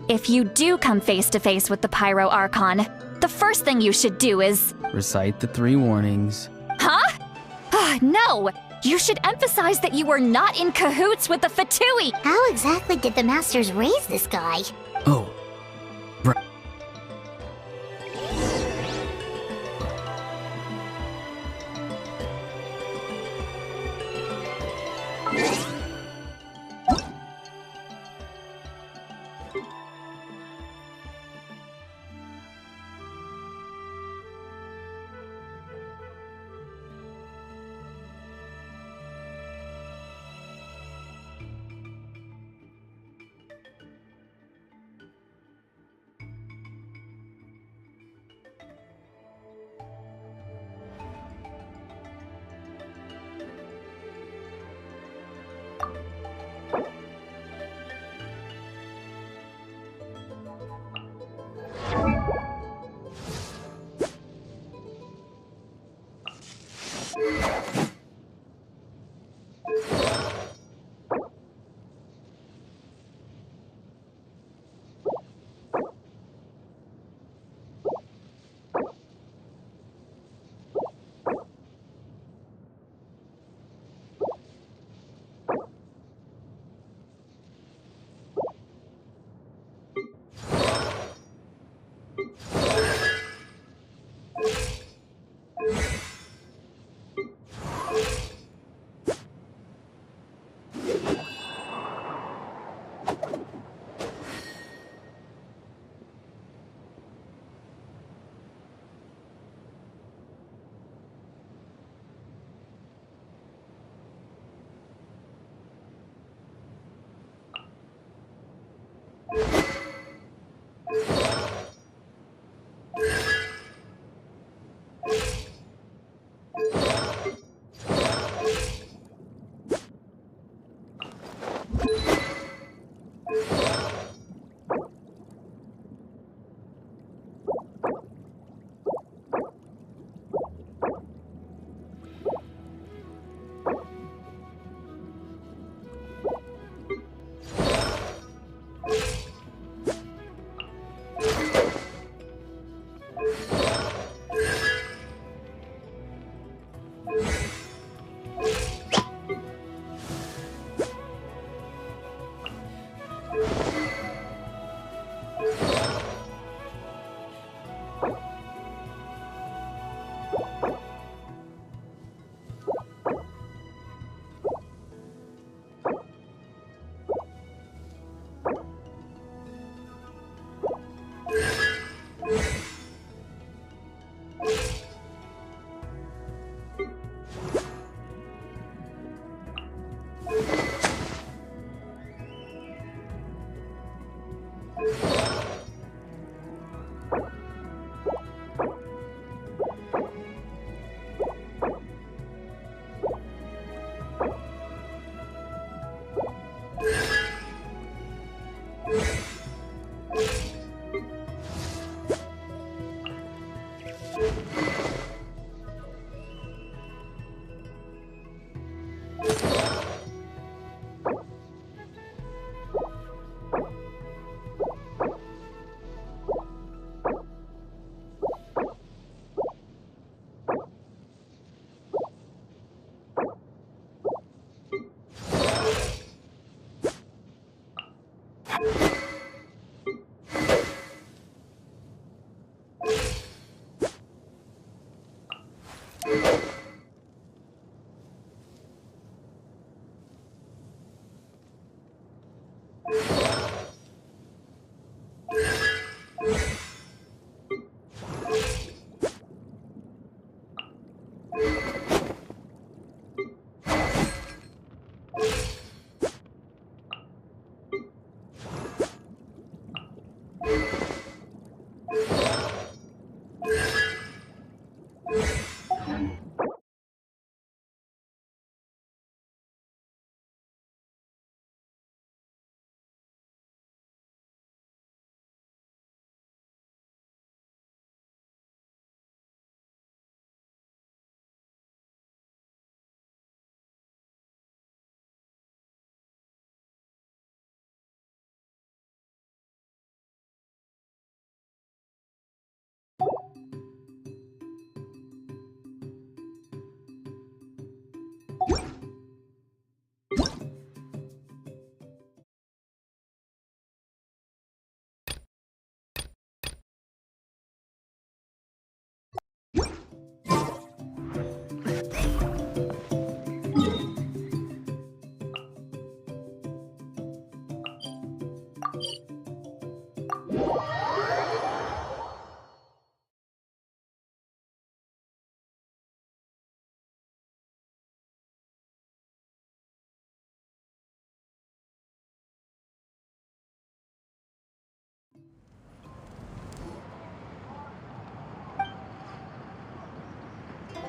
If you do come face to face with the Pyro Archon, the first thing you should do is... Recite the 3 warnings. Huh? No! You should emphasize that you were not in cahoots with the Fatui! How exactly did the Masters raise this guy? Oh.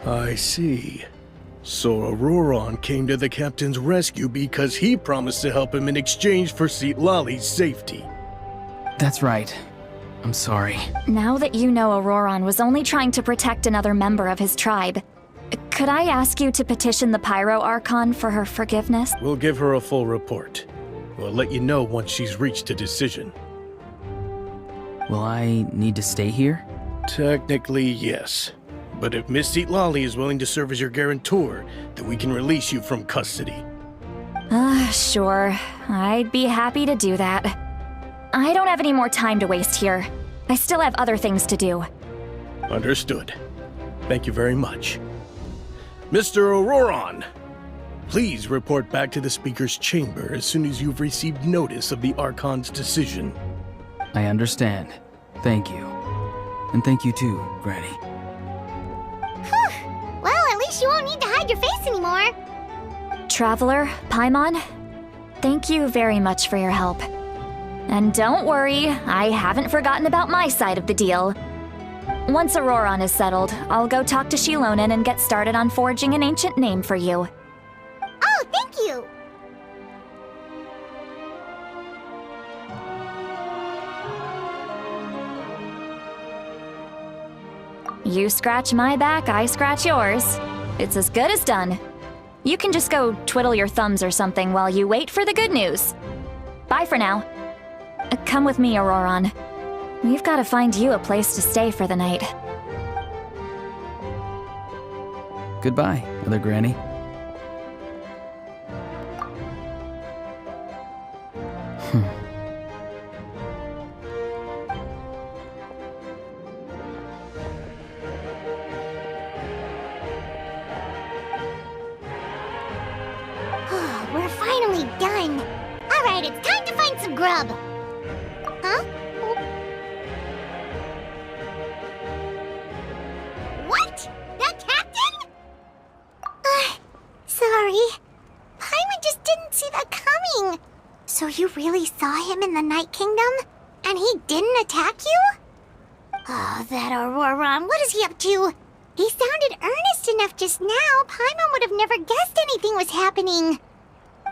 I see. So Auroron came to the captain's rescue because he promised to help him in exchange for Lali's safety. That's right. I'm sorry. Now that you know Auroron was only trying to protect another member of his tribe, could I ask you to petition the Pyro Archon for her forgiveness? We'll give her a full report. We'll let you know once she's reached a decision. Will I need to stay here? Technically, yes. But if Miss Lali is willing to serve as your guarantor, then we can release you from custody. Sure. I'd be happy to do that. I don't have any more time to waste here. I still have other things to do. Understood. Thank you very much. Mr. Auroron, please report back to the Speaker's chamber as soon as you've received notice of the Archon's decision. I understand. Thank you. And thank you too, Granny. Well, at least you won't need to hide your face anymore. Traveler, Paimon, thank you very much for your help. And don't worry, I haven't forgotten about my side of the deal. Once Auroron is settled, I'll go talk to Shilonen and get started on forging an ancient name for you. Oh, thank you! You scratch my back, I scratch yours. It's as good as done. You can just go twiddle your thumbs or something while you wait for the good news. Bye for now. Come with me, Auroron. We've got to find you a place to stay for the night. Goodbye, Mother Granny. We're finally done. Alright, it's time to find some grub. Huh? What? That captain? Sorry. Paimon just didn't see that coming. So you really saw him in the Night Kingdom? And he didn't attack you? Oh, that Auroron, what is he up to? He sounded earnest enough just now. Paimon would have never guessed anything was happening.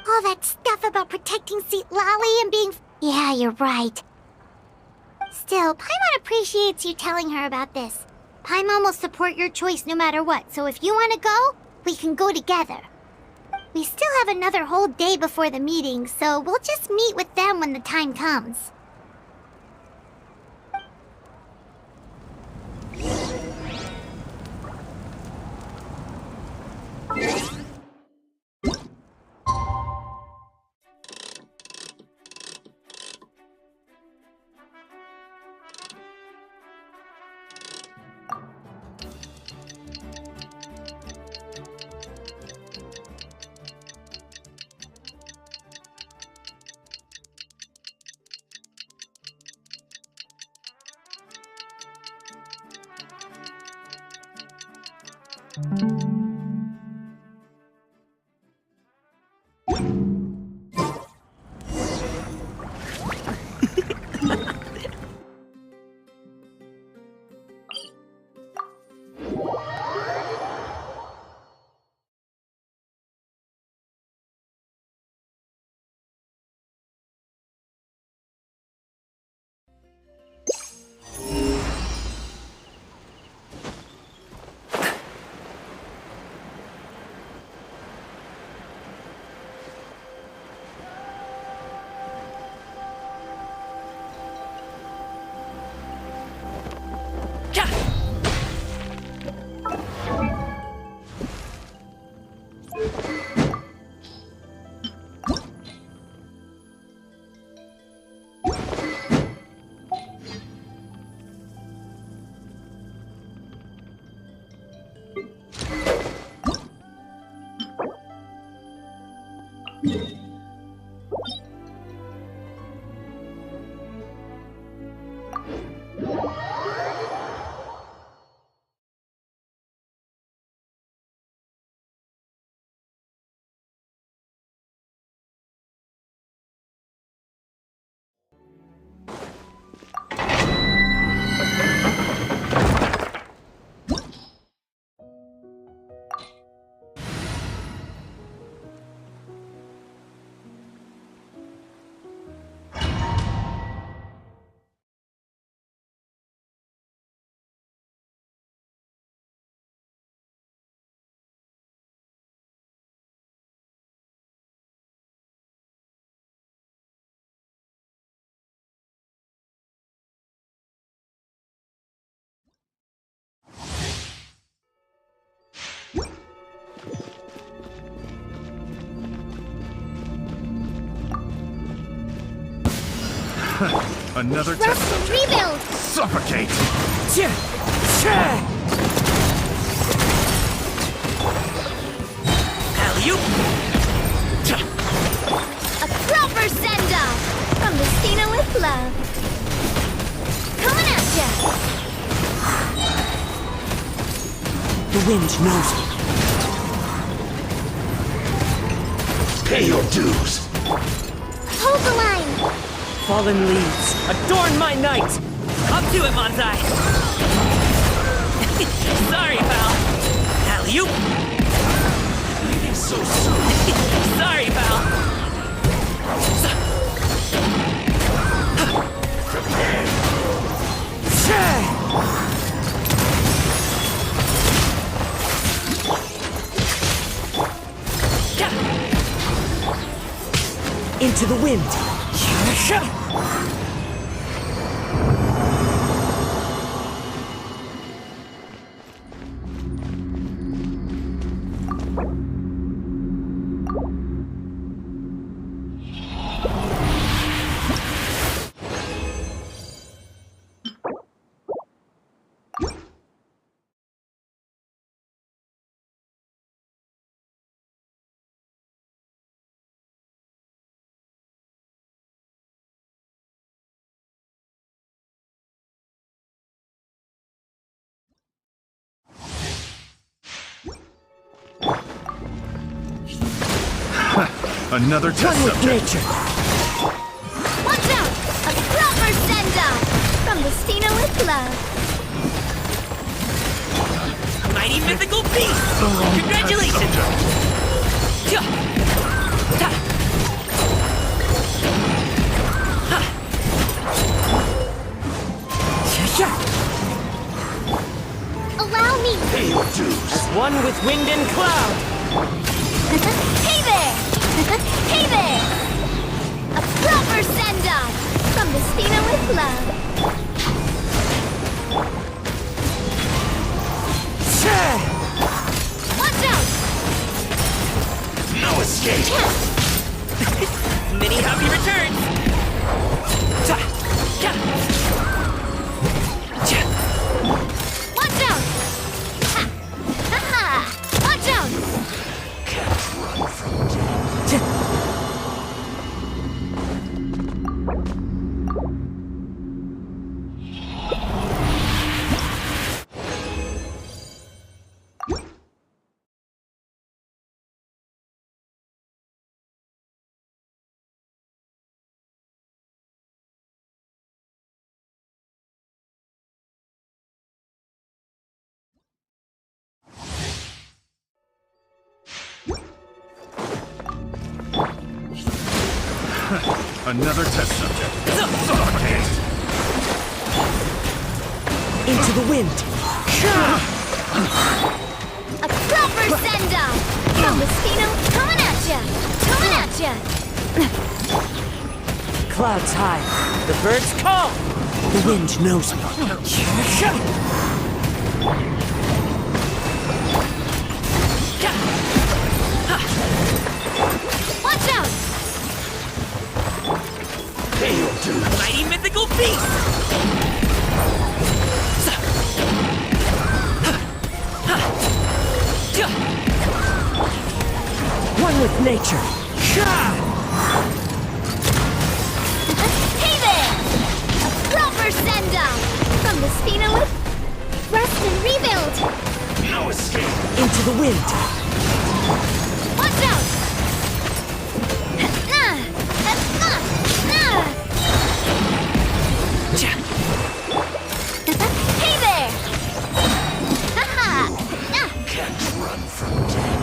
All that stuff about protecting Lali and being... Yeah, you're right. Still, Paimon appreciates you telling her about this. Paimon will support your choice no matter what, so if you want to go, we can go together. We still have another whole day before the meeting, so we'll just meet with them when the time comes. Another Rush test to subject. rebuild! Suffocate! Alley-oop! A proper send-off! From the Stina with love. Coming at ya! The wind knows me. Pay your dues! Hold the line! Fallen leaves, adorn my night! Up to it, Monzai! Sorry, pal! Alley-oop! Leaving so soon! Sorry, pal! Into the wind! Another test One with subject. nature! Watch out! A proper send-off! From the Stina with love. Mighty mythical beast! Congratulations! Ja. Ta. Ha. Ja. Allow me! Pay your dues! As one with wind and cloud! Hey there! Hey there! A proper send-off! From the Stina with love. Watch out! No escape! Many happy returns! Ta. Ja. Ja. Watch out! Ha! Ha-ha! Watch out! Can't run from death. Another test subject. Suffocate! Into the wind. A proper send-off! From Mosquito, coming at ya! Coming at ya! Clouds high. The birds call. The wind knows me. Watch out! Mighty mythical beast! One with nature. Hey there! A proper send-off! From Mosquito with rest and rebuild! No escape. Into the wind. Watch out! Hey there! Haha! Can't run from death.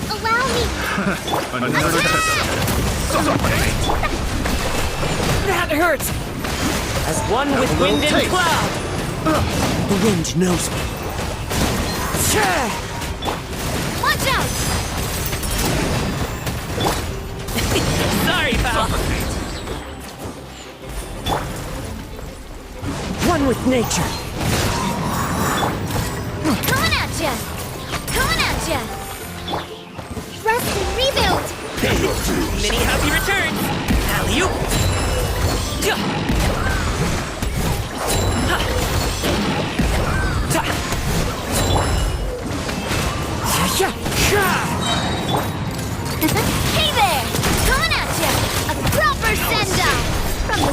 Allow me! Another test subject. That hurts! As one with wind and taste. cloud! The wind knows me. Watch out! Sorry, pal. One with nature. Coming at ya! Coming at ya! Rest and rebuild! Pay your dues. Many happy returns. Alley-oop. Hey there! Coming at ya! A proper send-off! From the...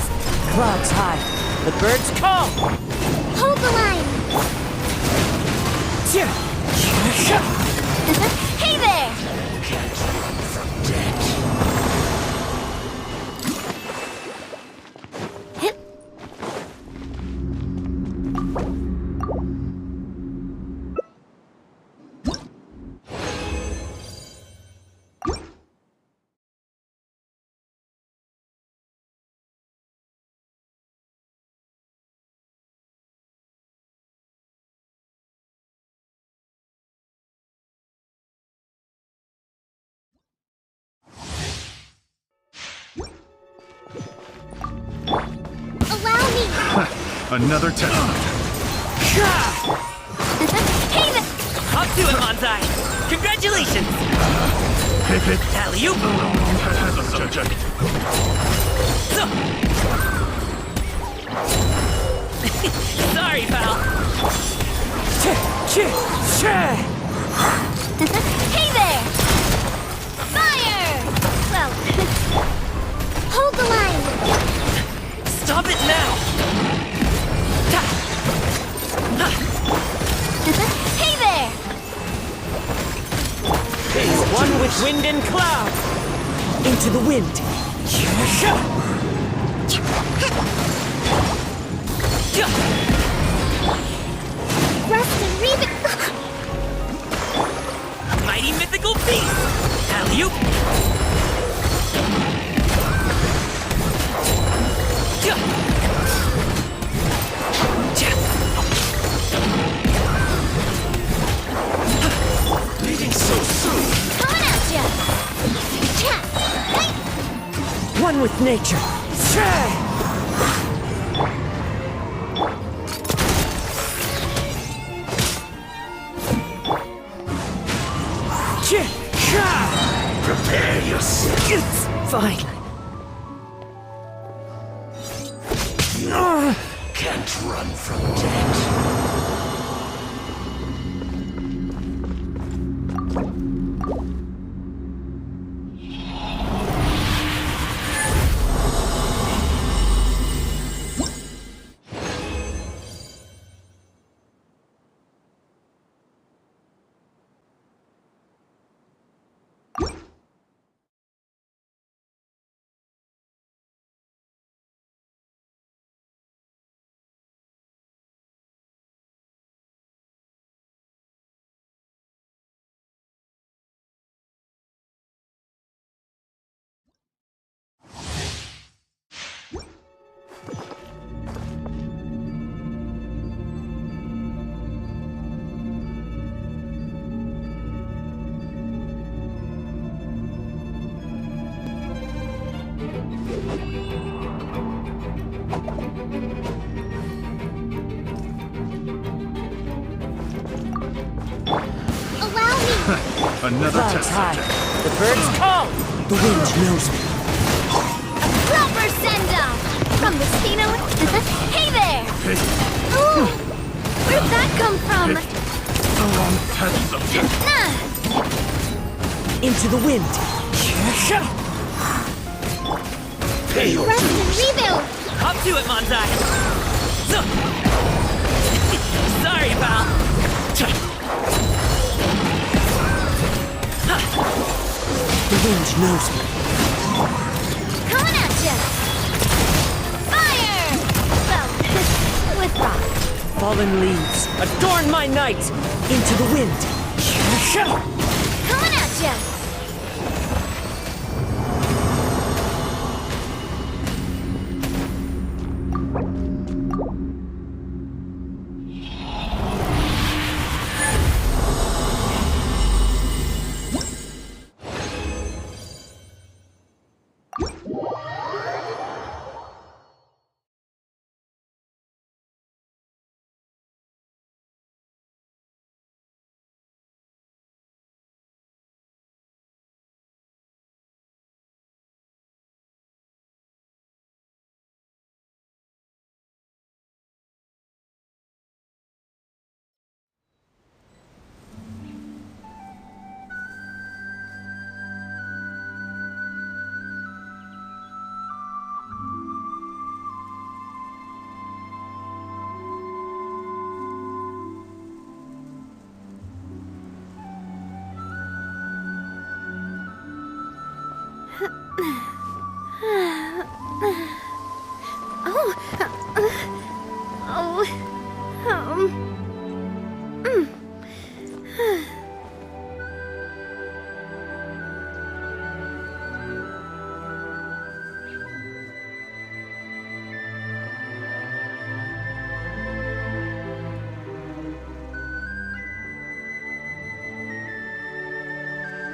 Clouds high. The birds call. Hold the line! Hey there! Can't run from death. Allow me! Another test subject. Hey there! Up to it, Manzai. Congratulations. Pivot. Alley-oop. Test subject. Sorry, pal. Hey there! Fire! Well, hold the line! Stop it now. Hey there! One with wind and cloud. Into the wind. Rest and rebuild! Mighty mythical beast. Alley-oop. Leaving so soon. Coming at ya! Cha! Hey! One with nature. Prepare yourself. It's fine. Can't run from death. Another Clouds test high. subject. The birds call. The wind knows me. Proper send-off! From the Stino... Hey there! Ooh! Where'd that come from? Test subject. Nah! Into the wind. Rest and rebuild! Up to it, Monzai. Sorry, pal. The wind knows me. Coming at ya! Fire! Well, with rock. Fallen leaves, adorn my night. Into the wind. Coming at ya!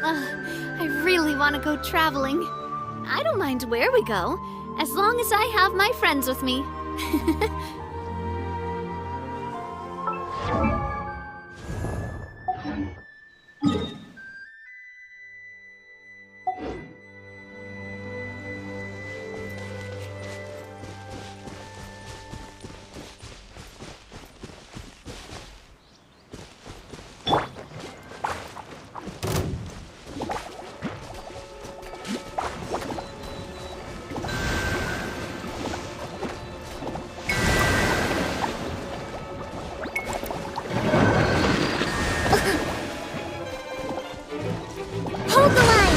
I really want to go traveling. I don't mind where we go, as long as I have my friends with me. Hold the line!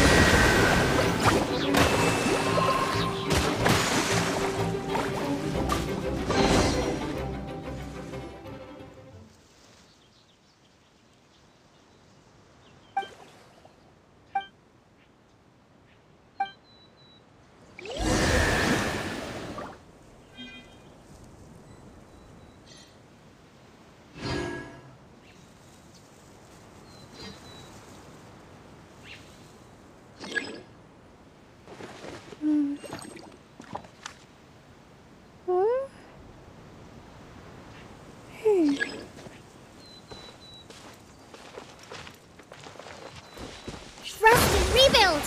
Rest and rebuild!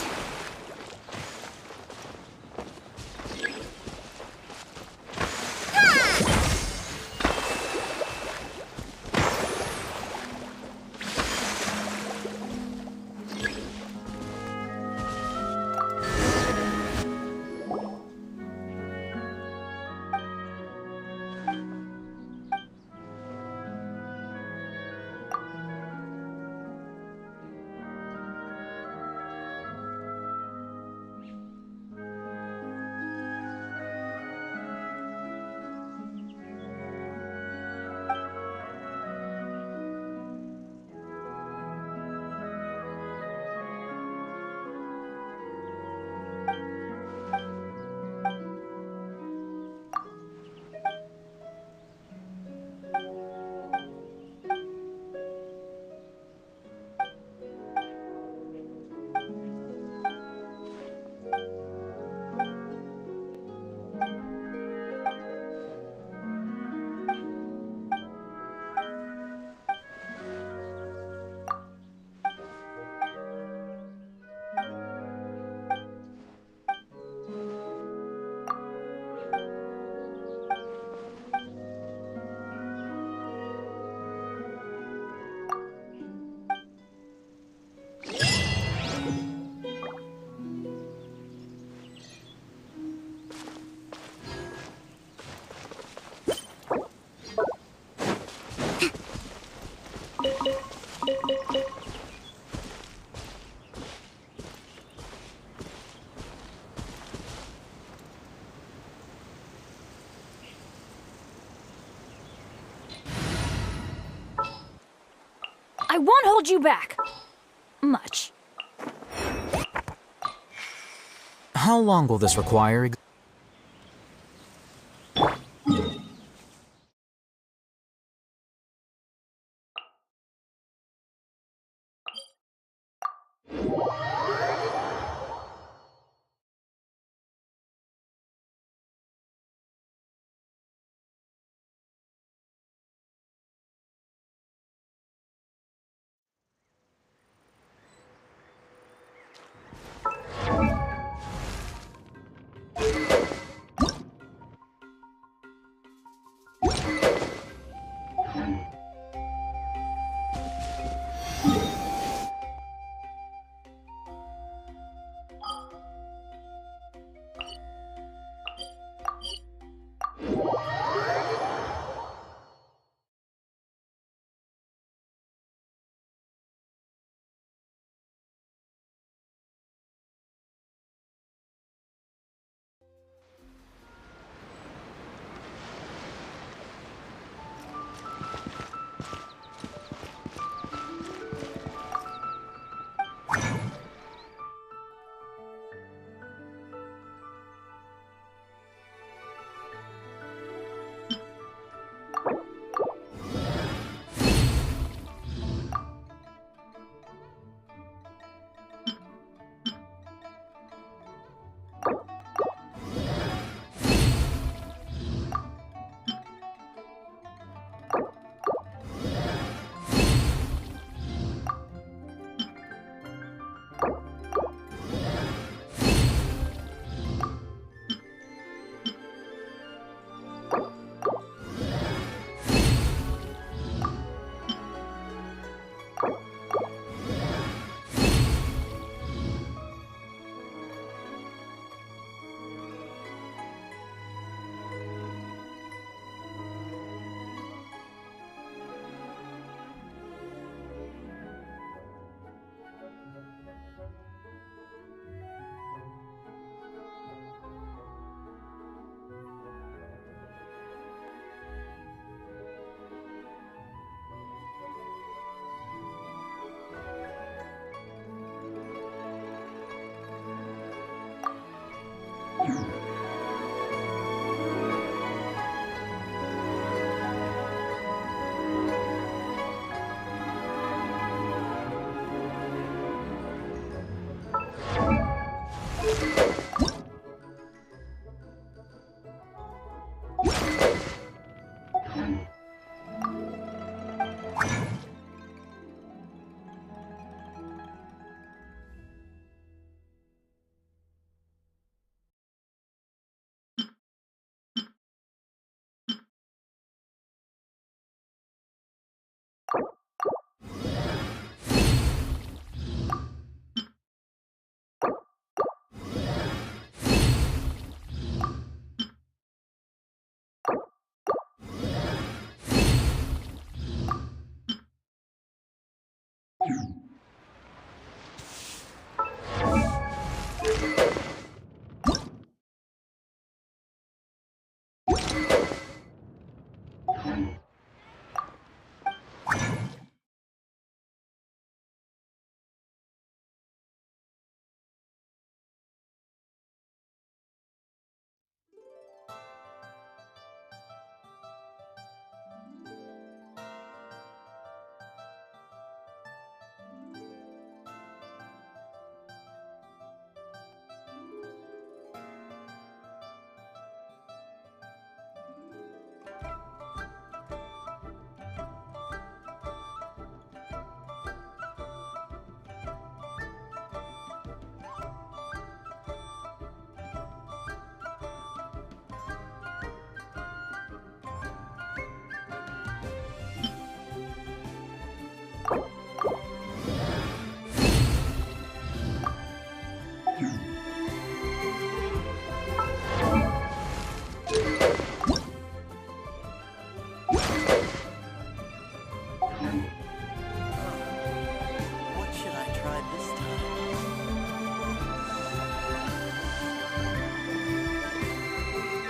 I won't hold you back. Much. How long will this require?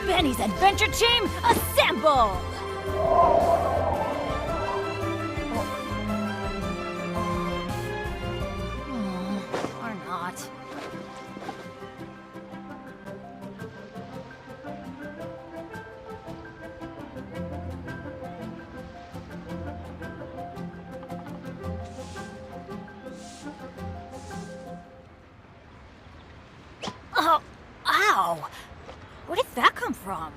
Benny's adventure team, assemble! Wow! Where did that come from?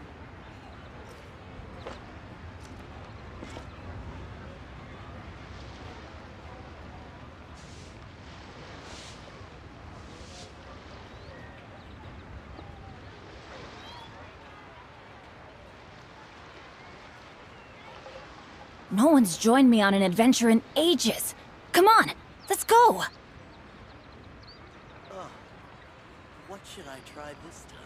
No one's joined me on an adventure in ages. Come on, let's go! Oh, what should I try this time?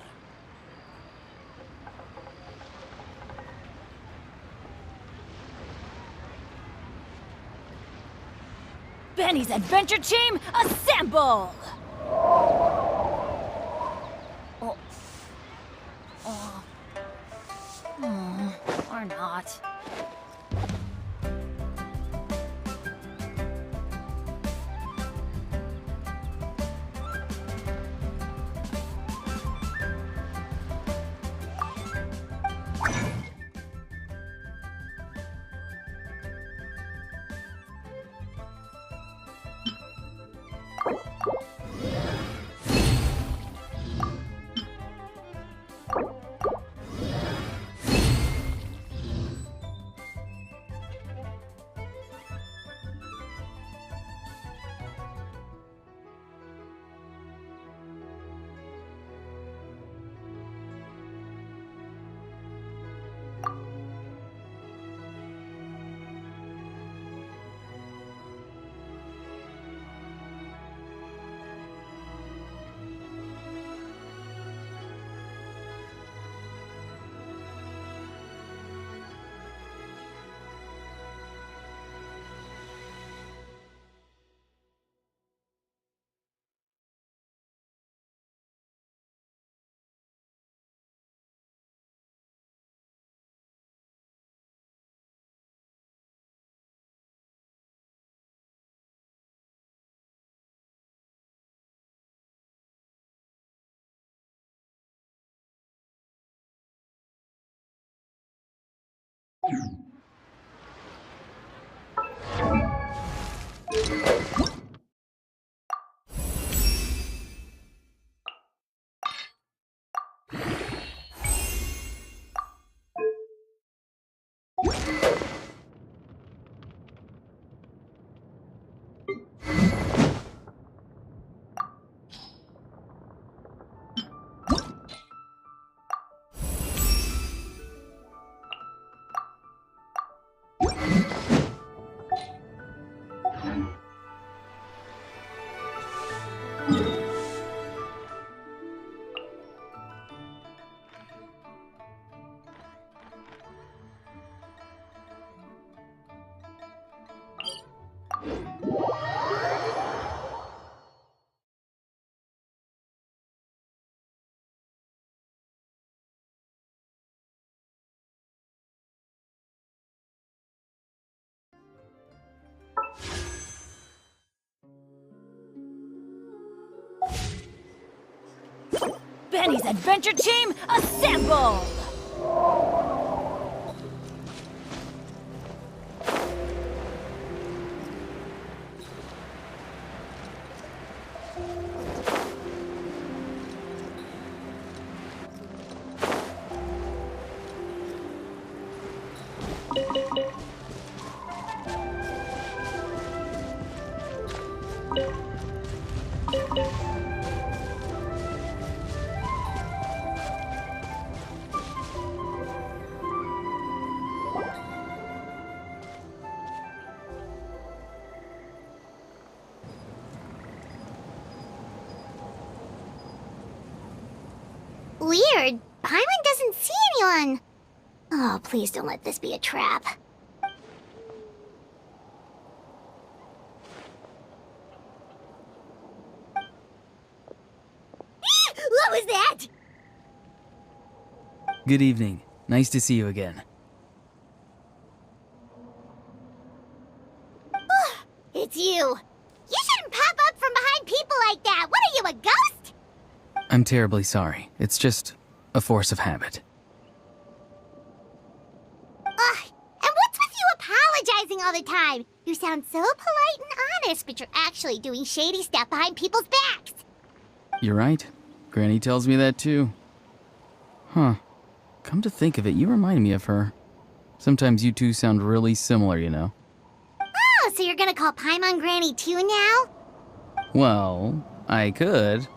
Benny's adventure team, assemble! Or not. Benny's adventure team, assemble! Weird. Paimon doesn't see anyone. Oh, please don't let this be a trap. What was that? Good evening. Nice to see you again. It's you. You shouldn't pop up from behind people like that. What are you, a ghost? I'm terribly sorry. It's just a force of habit. And what's with you apologizing all the time? You sound so polite and honest, but you're actually doing shady stuff behind people's backs. You're right. Granny tells me that too. Huh. Come to think of it, you remind me of her. Sometimes you two sound really similar, you know. Oh, so you're gonna call Paimon Granny too now? Well, I could.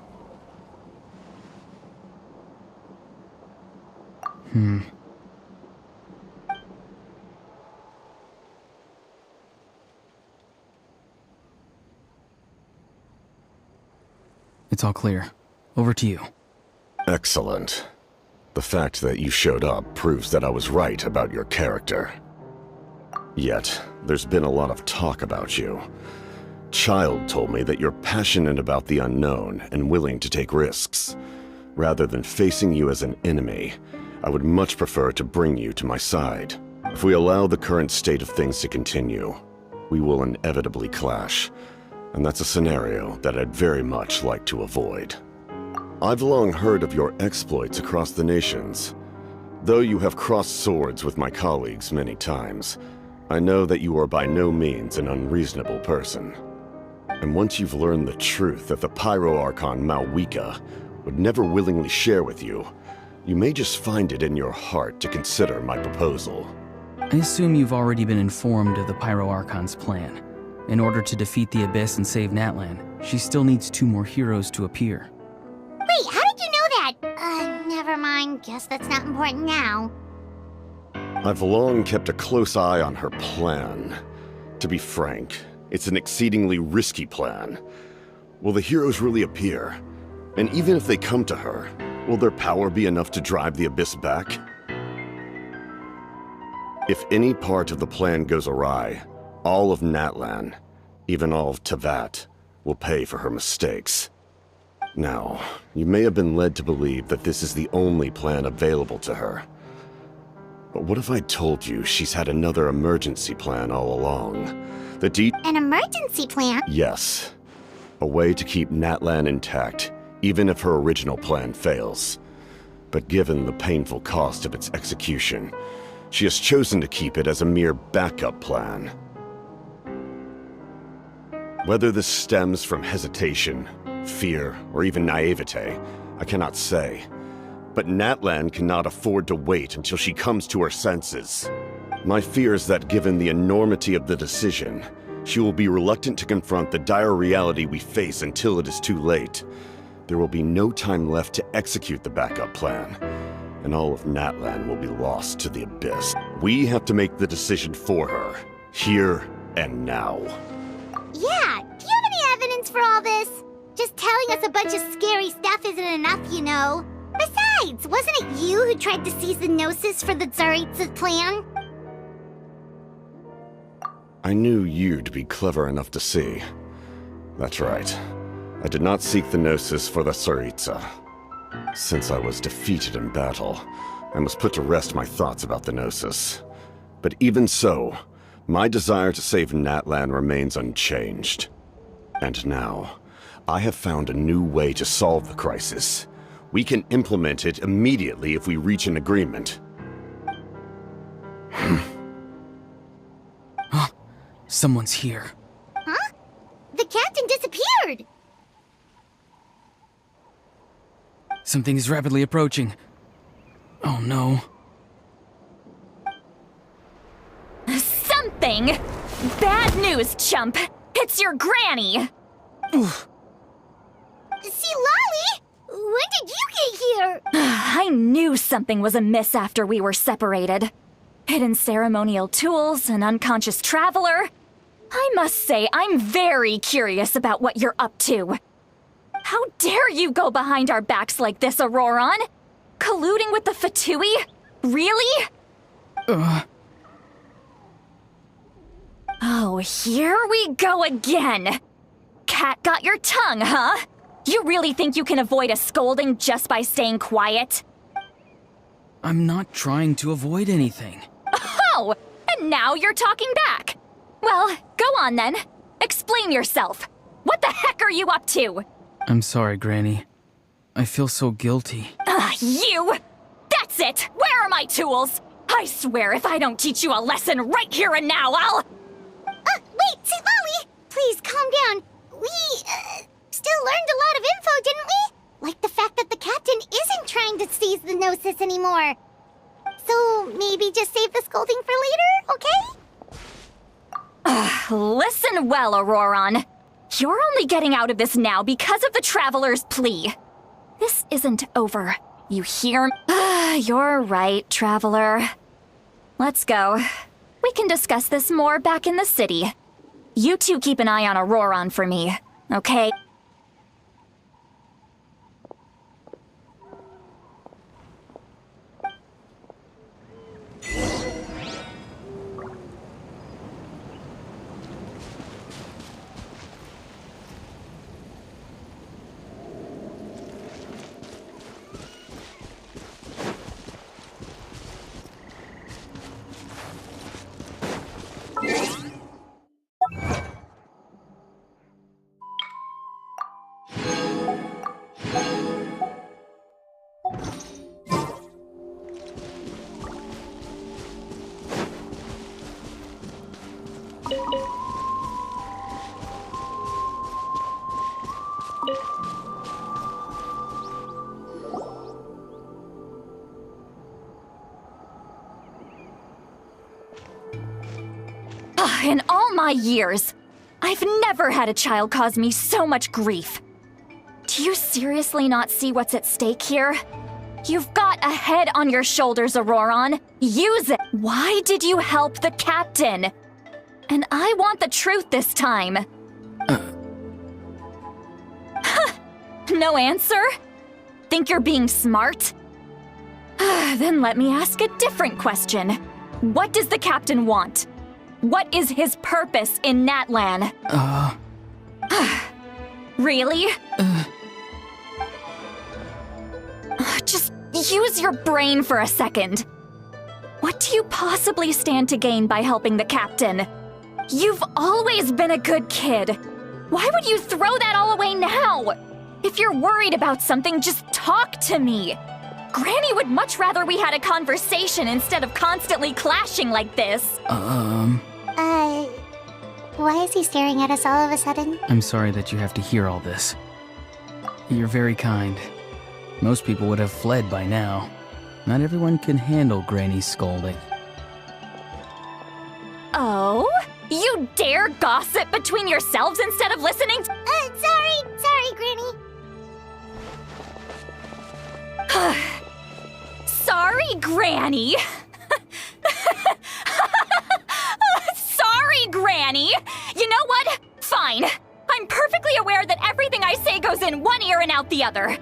It's all clear. Over to you. Excellent. The fact that you showed up proves that I was right about your character. Yet, there's been a lot of talk about you. Child told me that you're passionate about the unknown and willing to take risks. Rather than facing you as an enemy, I would much prefer to bring you to my side. If we allow the current state of things to continue, we will inevitably clash, and that's a scenario that I'd very much like to avoid. I've long heard of your exploits across the nations. Though you have crossed swords with my colleagues many times, I know that you are by no means an unreasonable person. And once you've learned the truth that the Pyro Archon Malwika would never willingly share with you, you may just find it in your heart to consider my proposal. I assume you've already been informed of the Pyro Archon's plan. In order to defeat the Abyss and save Natlan, she still needs 2 more heroes to appear. Wait, how did you know that? Never mind. Guess that's not important now. I've long kept a close eye on her plan. To be frank, it's an exceedingly risky plan. Will the heroes really appear? And even if they come to her, will their power be enough to drive the Abyss back? If any part of the plan goes awry, all of Natlan, even all of Tevat, will pay for her mistakes. Now, you may have been led to believe that this is the only plan available to her. But what if I told you she's had another emergency plan all along? An emergency plan? Yes. A way to keep Natlan intact, even if her original plan fails. But given the painful cost of its execution, she has chosen to keep it as a mere backup plan. Whether this stems from hesitation, fear, or even naivete, I cannot say. But Natlan cannot afford to wait until she comes to her senses. My fear is that given the enormity of the decision, she will be reluctant to confront the dire reality we face until it is too late. There will be no time left to execute the backup plan, and all of Natlan will be lost to the Abyss. We have to make the decision for her, here and now. Yeah, do you have any evidence for all this? Just telling us a bunch of scary stuff isn't enough, you know. Besides, wasn't it you who tried to seize the Gnosis for the Tsaritsa's plan? I knew you to be clever enough to see. That's right. I did not seek the Gnosis for the Tsaritsa. Since I was defeated in battle, I must put to rest my thoughts about the Gnosis. But even so, my desire to save Natlan remains unchanged. And now, I have found a new way to solve the crisis. We can implement it immediately if we reach an agreement. Someone's here. Huh? The captain disappeared! Something is rapidly approaching. Oh no. Something? Bad news, chump! It's your granny! See, Lolly? When did you get here? I knew something was amiss after we were separated. Hidden ceremonial tools, an unconscious traveler. I must say, I'm very curious about what you're up to. How dare you go behind our backs like this, Auroron? Colluding with the Fatui? Really? Oh, here we go again. Cat got your tongue, huh? You really think you can avoid a scolding just by staying quiet? I'm not trying to avoid anything. Oh, and now you're talking back. Well, go on then. Explain yourself. What the heck are you up to? I'm sorry, Granny. I feel so guilty. You! That's it! Where are my tools? I swear if I don't teach you a lesson right here and now, I'll... Wait, see, Lolly! Please, calm down. We, still learned a lot of info, didn't we? Like the fact that the captain isn't trying to seize the hypnosis anymore. So maybe just save the scolding for later, okay? Listen well, Auroron. You're only getting out of this now because of the Traveler's plea. This isn't over. You hear? You're right, Traveler. Let's go. We can discuss this more back in the city. You two keep an eye on Auroron for me, okay? In all my years, I've never had a child cause me so much grief. Do you seriously not see what's at stake here? You've got a head on your shoulders, Auroron. Use it! Why did you help the captain? And I want the truth this time. No answer? Think you're being smart? Then let me ask a different question. What does the captain want? What is his purpose in Natlan? Really? Just use your brain for a second. What do you possibly stand to gain by helping the captain? You've always been a good kid. Why would you throw that all away now? If you're worried about something, just talk to me. Granny would much rather we had a conversation instead of constantly clashing like this. Why is he staring at us all of a sudden? I'm sorry that you have to hear all this. You're very kind. Most people would have fled by now. Not everyone can handle Granny's scolding. Oh? You dare gossip between yourselves instead of listening to— Sorry, Granny. Sorry, Granny. Sorry, Granny. You know what? Fine. I'm perfectly aware that everything I say goes in one ear and out the other.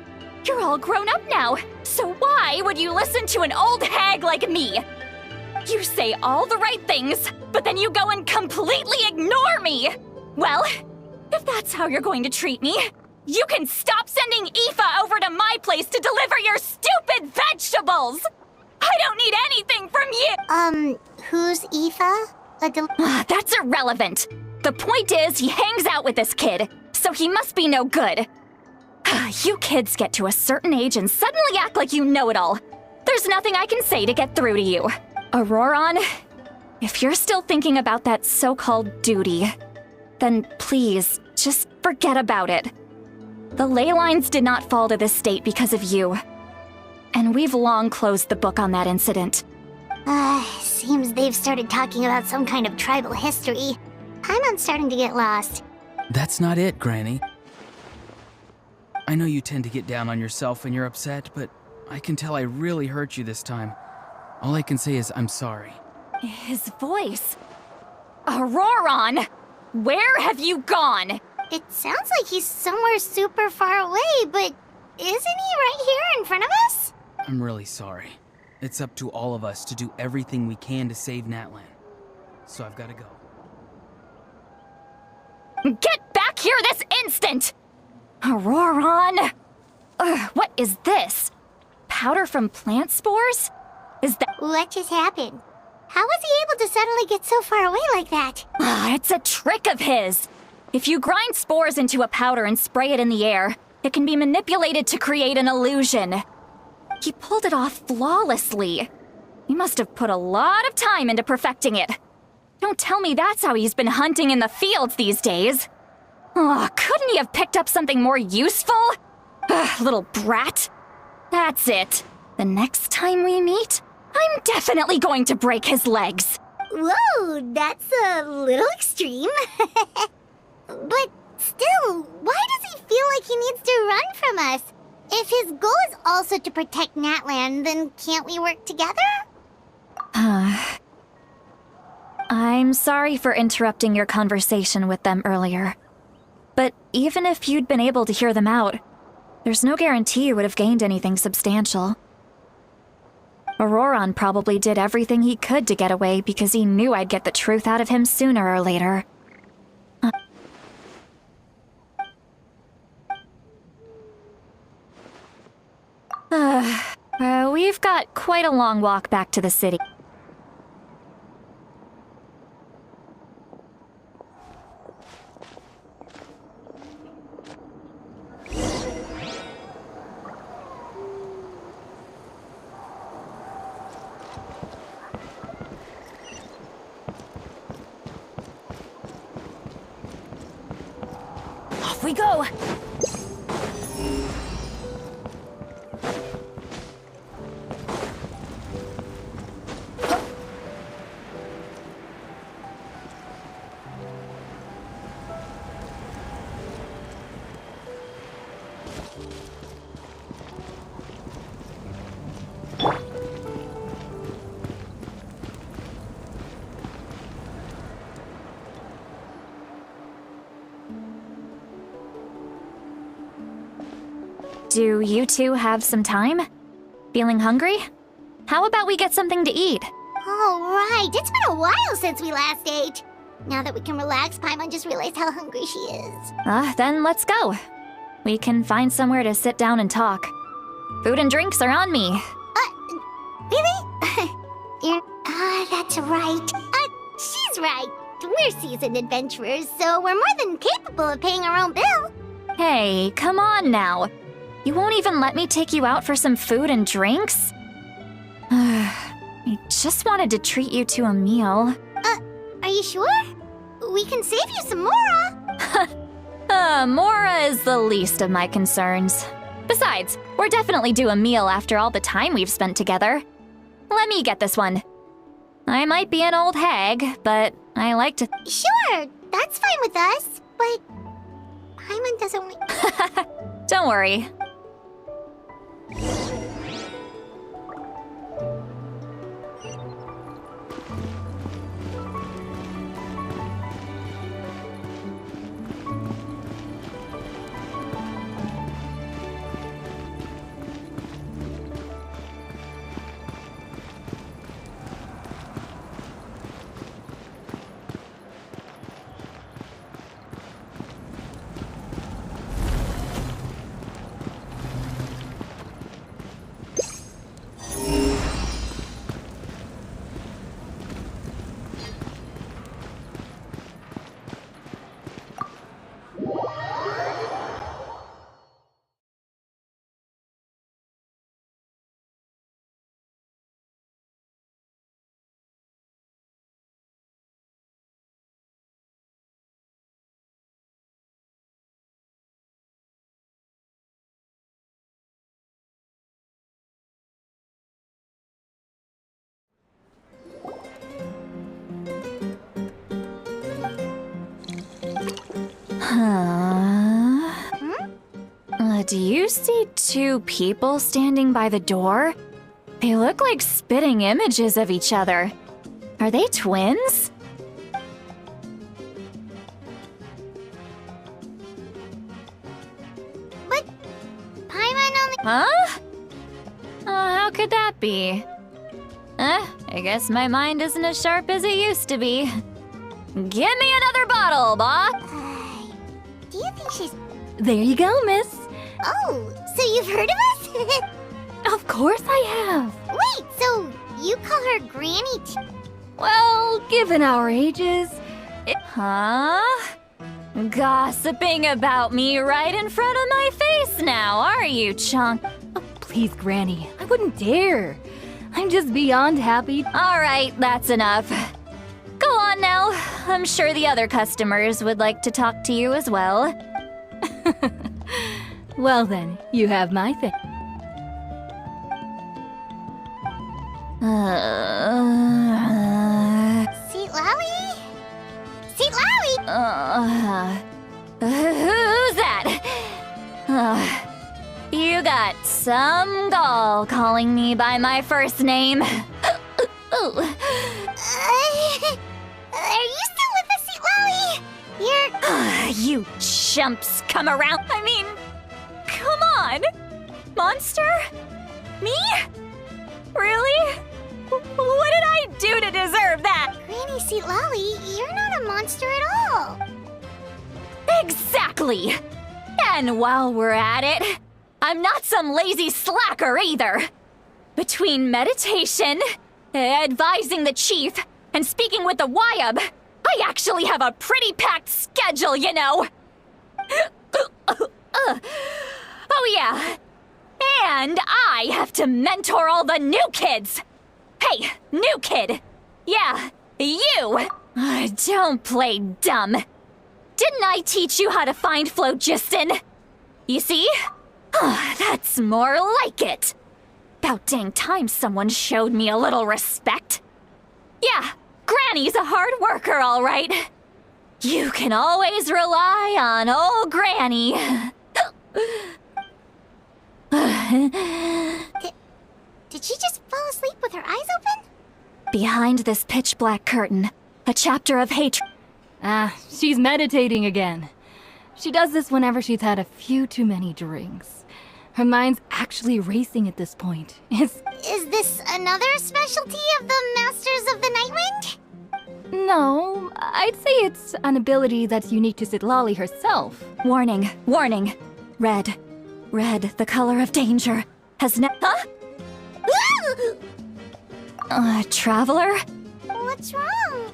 You're all grown up now, so why would you listen to an old hag like me? You say all the right things, but then you go and completely ignore me. Well, if that's how you're going to treat me, you can stop sending Aoife over to my place to deliver your stupid vegetables! I don't need anything from you! Who's Aoife? That's irrelevant. The point is, he hangs out with this kid, so he must be no good. You kids get to a certain age and suddenly act like you know it all. There's nothing I can say to get through to you. Auroron, if you're still thinking about that so-called duty, then please, just forget about it. The ley lines did not fall to this state because of you. And we've long closed the book on that incident. Seems they've started talking about some kind of tribal history. I'm starting to get lost. That's not it, Granny. I know you tend to get down on yourself when you're upset, but I can tell I really hurt you this time. All I can say is I'm sorry. His voice. Auroron! Where have you gone? It sounds like he's somewhere super far away, but isn't he right here in front of us? I'm really sorry. It's up to all of us to do everything we can to save Natlan. So I've got to go. Get back here this instant! Auroron! What is this? Powder from plant spores? Is that— What just happened? How was he able to suddenly get so far away like that? It's a trick of his. If you grind spores into a powder and spray it in the air, it can be manipulated to create an illusion. He pulled it off flawlessly. He must have put a lot of time into perfecting it. Don't tell me that's how he's been hunting in the fields these days. Couldn't he have picked up something more useful? Little brat. That's it. The next time we meet, I'm definitely going to break his legs. Whoa, that's a little extreme. But still, why does he feel like he needs to run from us? If his goal is also to protect Natlan, then can't we work together? I'm sorry for interrupting your conversation with them earlier. But even if you'd been able to hear them out, there's no guarantee you would have gained anything substantial. Auroron probably did everything he could to get away because he knew I'd get the truth out of him sooner or later. We've got quite a long walk back to the city. Off we go! Do you two have some time? Feeling hungry? How about we get something to eat? Oh, right. It's been a while since we last ate. Now that we can relax, Paimon just realized how hungry she is. Then let's go. We can find somewhere to sit down and talk. Food and drinks are on me. Really? That's right. She's right. We're seasoned adventurers, so we're more than capable of paying our own bill. Hey, come on now. You won't even let me take you out for some food and drinks? I just wanted to treat you to a meal. Are you sure? We can save you some Mora. Mora is the least of my concerns. Besides, we're definitely due a meal after all the time we've spent together. Let me get this one. I might be an old hag, but I like to... Sure, that's fine with us, but... Paimon doesn't want... Don't worry. Do you see two people standing by the door? They look like spitting images of each other. Are they twins? But Paimon only... Huh? How could that be? I guess my mind isn't as sharp as it used to be. Give me another bottle, boss! Do you think she's... There you go, miss. Oh, so you've heard of us? Of course I have. Wait, so you call her Granny Well, given our ages... Huh? Gossiping about me right in front of my face now, are you, Chunk? Oh, please, Granny. I wouldn't dare. I'm just beyond happy. All right, that's enough. Go on now. I'm sure the other customers would like to talk to you as well. Well then, you have my thing. Seat Lally? Seat Lally! Who's that? You got some gall calling me by my first name. Are you still with us, Seat Lally? You chumps come around. I mean, come on. Monster? Me? Really? What did I do to deserve that? Granny Seat Lally, you're not a monster at all. Exactly! And while we're at it, I'm not some lazy slacker either. Between meditation, advising the chief, and speaking with the Wyab, I actually have a pretty packed schedule, you know. Oh yeah. And I have to mentor all the new kids. Hey, new kid. Yeah, you. Don't play dumb. Didn't I teach you how to find phlogiston? You see? That's more like it. About dang time someone showed me a little respect. Yeah, Granny's a hard worker, all right. You can always rely on old Granny. Did she just fall asleep with her eyes open? Behind this pitch-black curtain, a chapter of hatred. She's meditating again. She does this whenever she's had a few too many drinks. Her mind's actually racing at this point. Is this another specialty of the Masters of the Nightwind? No, I'd say it's an ability that's unique to Citlali herself. Warning, warning. Red. Red, the color of danger, has Huh? Traveler? What's wrong?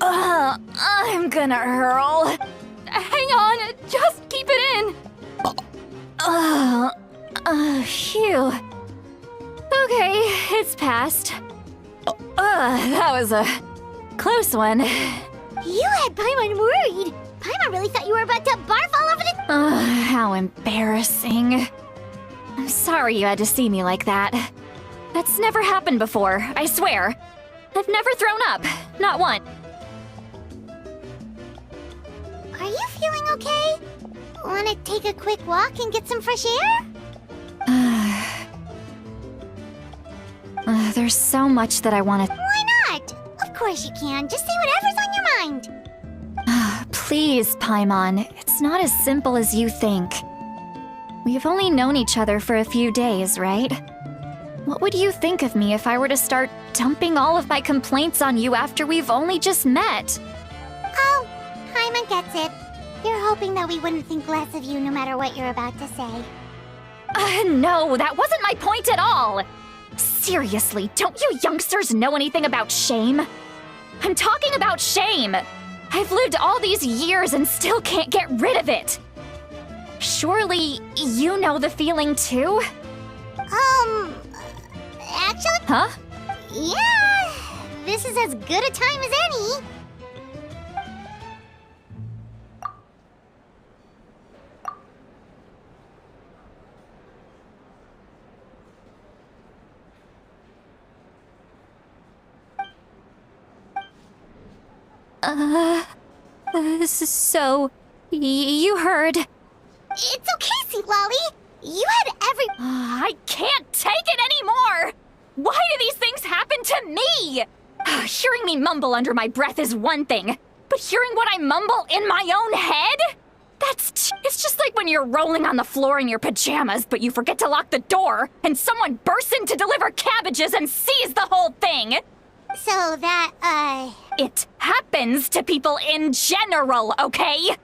I'm gonna hurl. Hang on, just keep it in. Phew. Okay, it's passed. That was a close one. You had Paimon worried. Paimon really thought you were about to barf all over the... How embarrassing. I'm sorry you had to see me like that. That's never happened before, I swear. I've never thrown up, not once. Are you feeling okay? Want to take a quick walk and get some fresh air? There's so much that I want to... Why not? Of course you can. Just say whatever's on your mind. Please, Paimon. It's not as simple as you think. We've only known each other for a few days, right? What would you think of me if I were to start dumping all of my complaints on you after we've only just met? Oh, Paimon gets it. You're hoping that we wouldn't think less of you no matter what you're about to say. No, that wasn't my point at all! Seriously, don't you youngsters know anything about shame? I'm talking about shame! I've lived all these years and still can't get rid of it! Surely, you know the feeling too? Actually... Huh? Yeah, this is as good a time as any. So... you heard... It's okay, Seat Lally. You had every... I can't take it anymore! Why do these things happen to me? Hearing me mumble under my breath is one thing, but hearing what I mumble in my own head? It's just like when you're rolling on the floor in your pajamas, but you forget to lock the door, and someone bursts in to deliver cabbages and sees the whole thing! So that, It happens to people in general, okay?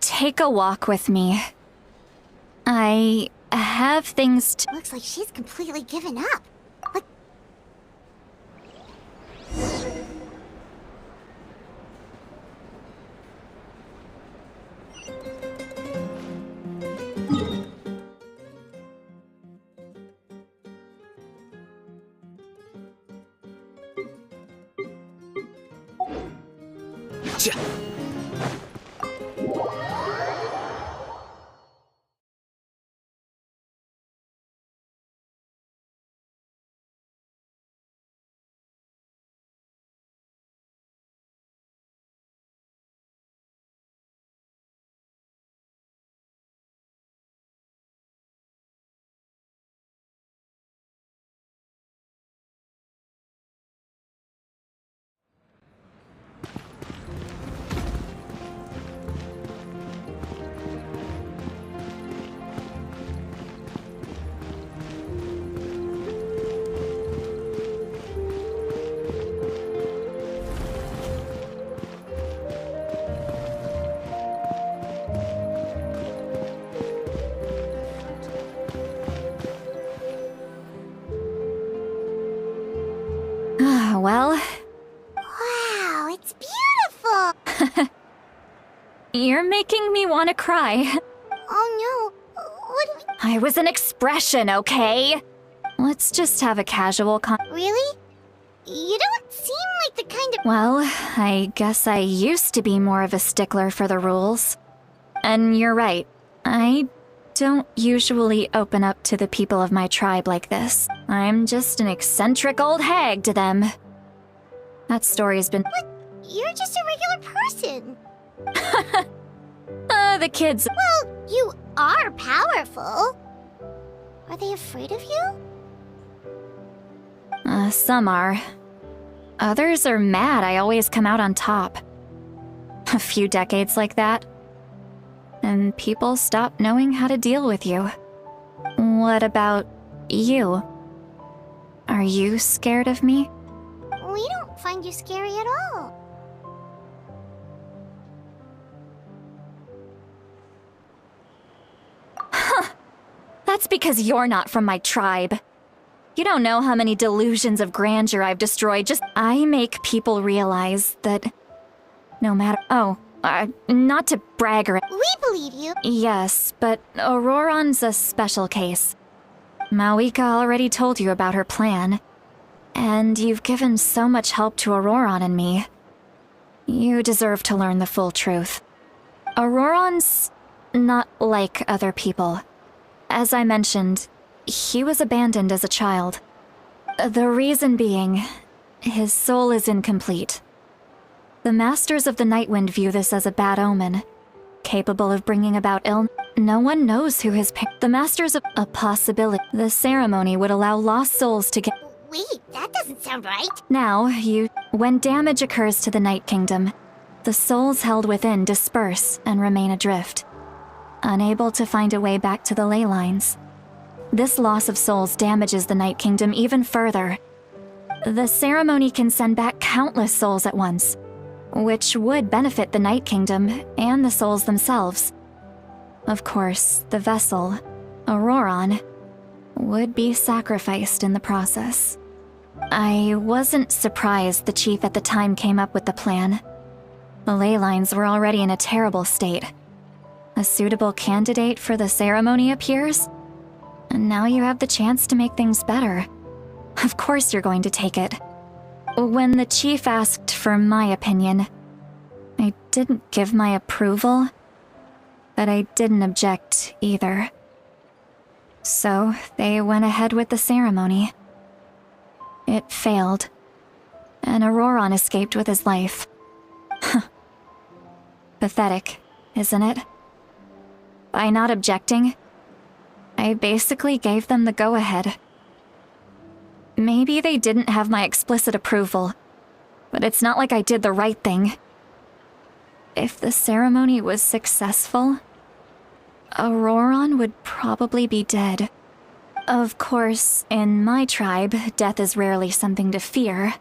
Take a walk with me. I have things to... Looks like she's completely given up. Like... You're making me want to cry. Oh no, what do we... I was an expression, okay? Let's just have a casual Really? You don't seem like the kind of... Well, I guess I used to be more of a stickler for the rules. And you're right, I don't usually open up to the people of my tribe like this. I'm just an eccentric old hag to them. That story's been... But you're just a regular person. The kids... Well, you are powerful. Are they afraid of you? Some are. Others are mad I always come out on top. A few decades like that, and people stop knowing how to deal with you. What about you? Are you scared of me? We don't find you scary at all. Huh. That's because you're not from my tribe. You don't know how many delusions of grandeur I've destroyed. I make people realize that no matter... not to brag or... We believe you. Yes, but Auroron's a special case. Mawika already told you about her plan. And you've given so much help to Auroron and me. You deserve to learn the full truth. Auroron's not like other people. As I mentioned, he was abandoned as a child. The reason being, his soul is incomplete. The Masters of the Nightwind view this as a bad omen, capable of bringing about illness. No one knows who his the Masters of a possibility. The ceremony would allow lost souls to get... Wait, that doesn't sound right. Now, when damage occurs to the Night Kingdom, the souls held within disperse and remain adrift, unable to find a way back to the ley lines. This loss of souls damages the Night Kingdom even further. The ceremony can send back countless souls at once, which would benefit the Night Kingdom and the souls themselves. Of course, the vessel, Auroron, would be sacrificed in the process. I wasn't surprised the chief at the time came up with the plan. The ley lines were already in a terrible state. A suitable candidate for the ceremony appears, and now you have the chance to make things better. Of course you're going to take it. When the chief asked for my opinion, I didn't give my approval, but I didn't object either. So they went ahead with the ceremony. It failed, and Auroron escaped with his life. Pathetic, isn't it? By not objecting, I basically gave them the go-ahead. Maybe they didn't have my explicit approval, but it's not like I did the right thing. If the ceremony was successful, Auroron would probably be dead. Of course, in my tribe, death is rarely something to fear.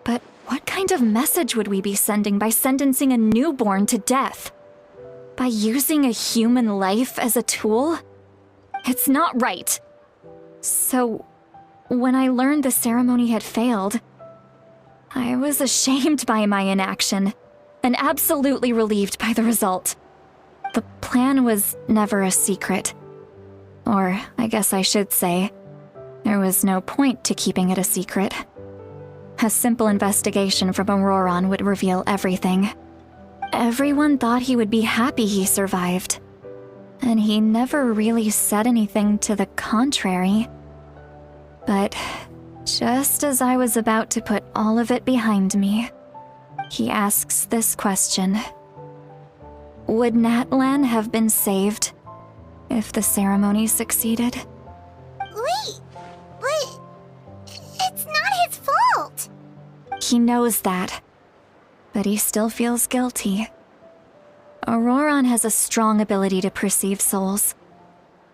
But what kind of message would we be sending by sentencing a newborn to death? By using a human life as a tool? It's not right. So, when I learned the ceremony had failed, I was ashamed by my inaction, and absolutely relieved by the result. The plan was never a secret. Or, I guess I should say, there was no point to keeping it a secret. A simple investigation from Auroron would reveal everything. Everyone thought he would be happy he survived, and he never really said anything to the contrary. But just as I was about to put all of it behind me, he asks this question. Would Natlan have been saved if the ceremony succeeded? Wait, but it's not his fault. He knows that, but he still feels guilty. Auroron has a strong ability to perceive souls,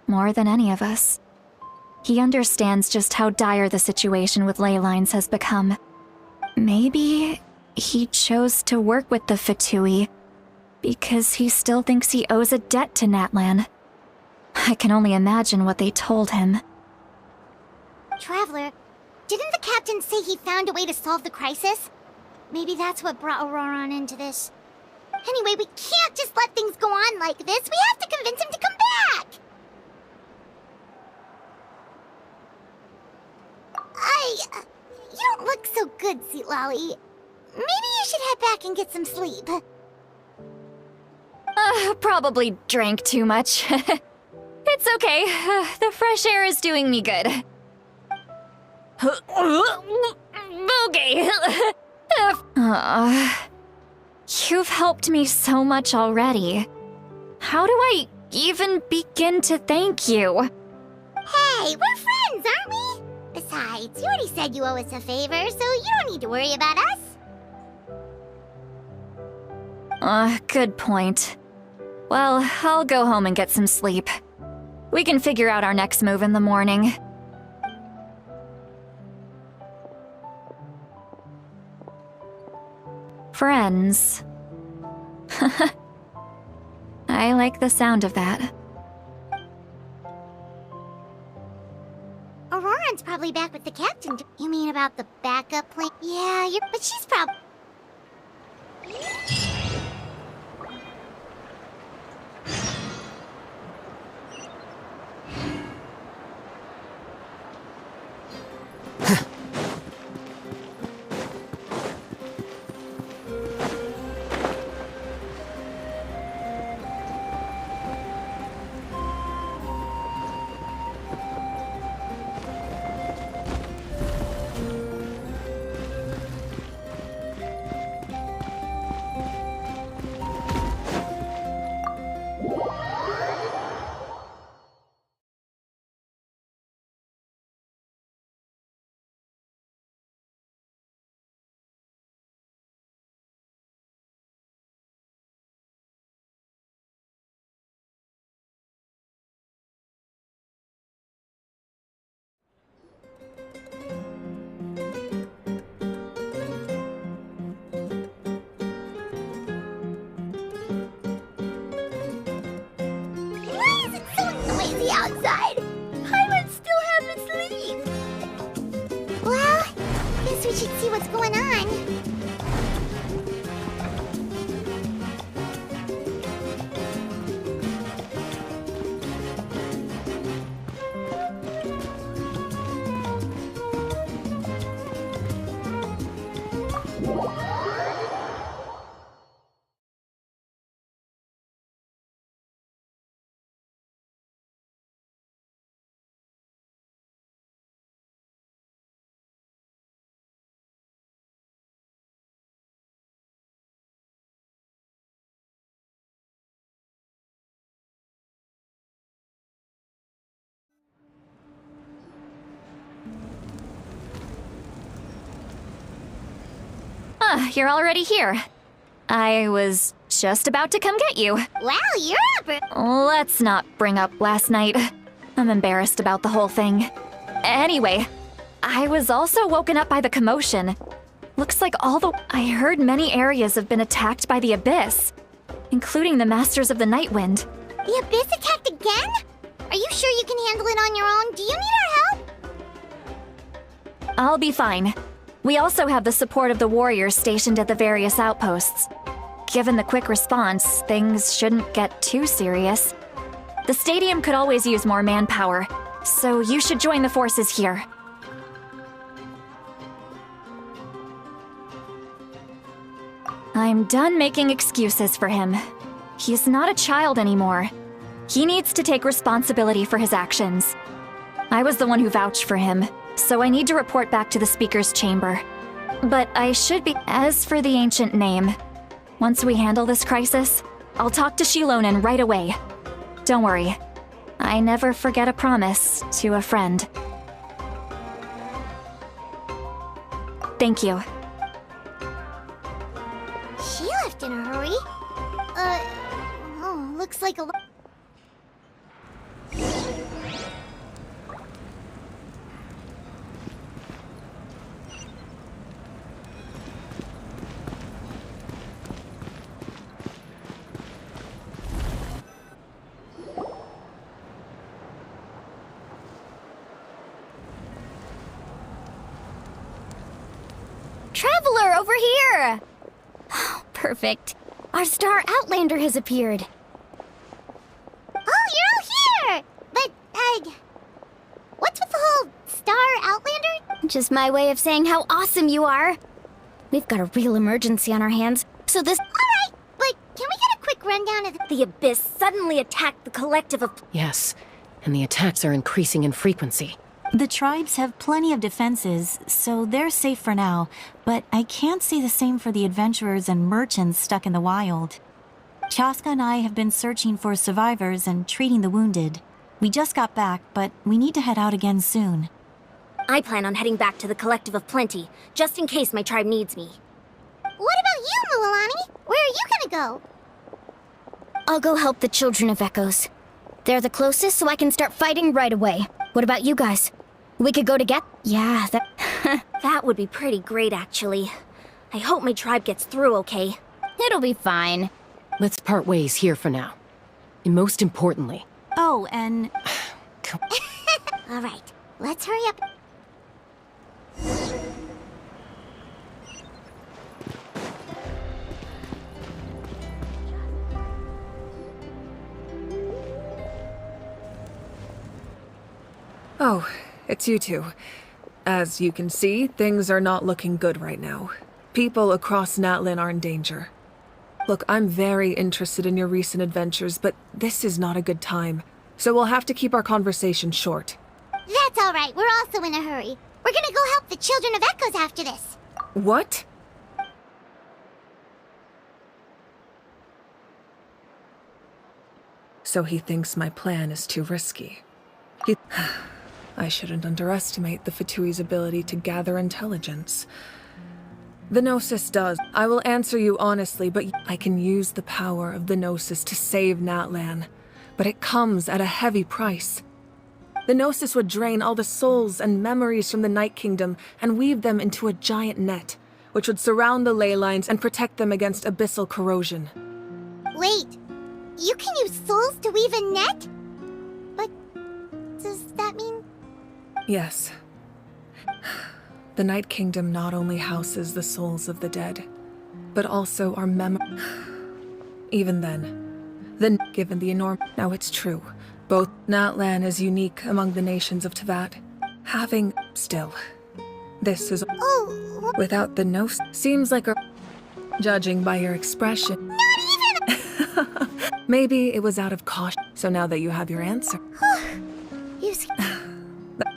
more than any of us. He understands just how dire the situation with ley lines has become. Maybe he chose to work with the Fatui because he still thinks he owes a debt to Natlan. I can only imagine what they told him. Traveler, didn't the captain say he found a way to solve the crisis? Maybe that's what brought Auroron into this. Anyway, we can't just let things go on like this. We have to convince him to come back. You don't look so good, Sweet Lolly. Maybe you should head back and get some sleep. Probably drank too much. It's okay. The fresh air is doing me good. Okay. You've helped me so much already. How do I even begin to thank you? Hey, we're friends, aren't we? Besides, you already said you owe us a favor, so you don't need to worry about us. Good point. Well, I'll go home and get some sleep. We can figure out our next move in the morning. Friends. I like the sound of that. Auroran's probably back with the captain. You mean about the backup plan? Yeah, but she's probably... outside. Paimon still half asleep. Well, guess we should see what's going on. You're already here. I was just about to come get you. Wow, you're up. Let's not bring up last night. I'm embarrassed about the whole thing. Anyway, I was also woken up by the commotion. Looks like I heard many areas have been attacked by the Abyss, including the Masters of the Nightwind. The Abyss attacked again? Are you sure you can handle it on your own? Do you need our help? I'll be fine. We also have the support of the warriors stationed at the various outposts. Given the quick response, things shouldn't get too serious. The stadium could always use more manpower, so you should join the forces here. I'm done making excuses for him. He's not a child anymore. He needs to take responsibility for his actions. I was the one who vouched for him, so I need to report back to the Speaker's chamber. But I should be... As for the ancient name, once we handle this crisis, I'll talk to Shilonen right away. Don't worry. I never forget a promise to a friend. Thank you. She left in a hurry. Looks like a... Traveler, over here! Perfect. Our Star Outlander has appeared. Oh, you're all here! But, what's with the whole Star Outlander? Just my way of saying how awesome you are. We've got a real emergency on our hands, so this— Alright, but can we get a quick rundown of The Abyss suddenly attacked the collective of— Yes, and the attacks are increasing in frequency. The tribes have plenty of defenses, so they're safe for now, but I can't say the same for the adventurers and merchants stuck in the wild. Chaska and I have been searching for survivors and treating the wounded. We just got back, but we need to head out again soon. I plan on heading back to the Collective of Plenty, just in case my tribe needs me. What about you, Mulalani? Where are you gonna go? I'll go help the Children of Echoes. They're the closest, so I can start fighting right away. What about you guys? We could go together? Yeah, That would be pretty great, actually. I hope my tribe gets through okay. It'll be fine. Let's part ways here for now. And most importantly... Oh, and... Alright, let's hurry up. Oh, it's you two. As you can see, things are not looking good right now. People across Natlin are in danger. Look, I'm very interested in your recent adventures, but this is not a good time. So we'll have to keep our conversation short. That's alright, we're also in a hurry. We're gonna go help the Children of Echoes after this. What? So he thinks my plan is too risky. I shouldn't underestimate the Fatui's ability to gather intelligence. The Gnosis does. I will answer you honestly, but I can use the power of the Gnosis to save Natlan. But it comes at a heavy price. The Gnosis would drain all the souls and memories from the Night Kingdom and weave them into a giant net, which would surround the ley lines and protect them against abyssal corrosion. Wait, you can use souls to weave a net? But does that mean... Yes. The Night Kingdom not only houses the souls of the dead, but also our Even then, given the enormous... Now it's true. Both Natlan is unique among the nations of Teyvat. Still, this is... Oh... Without the Gnosis, seems like a... Judging by your expression... Not even... Maybe it was out of caution. So now that you have your answer...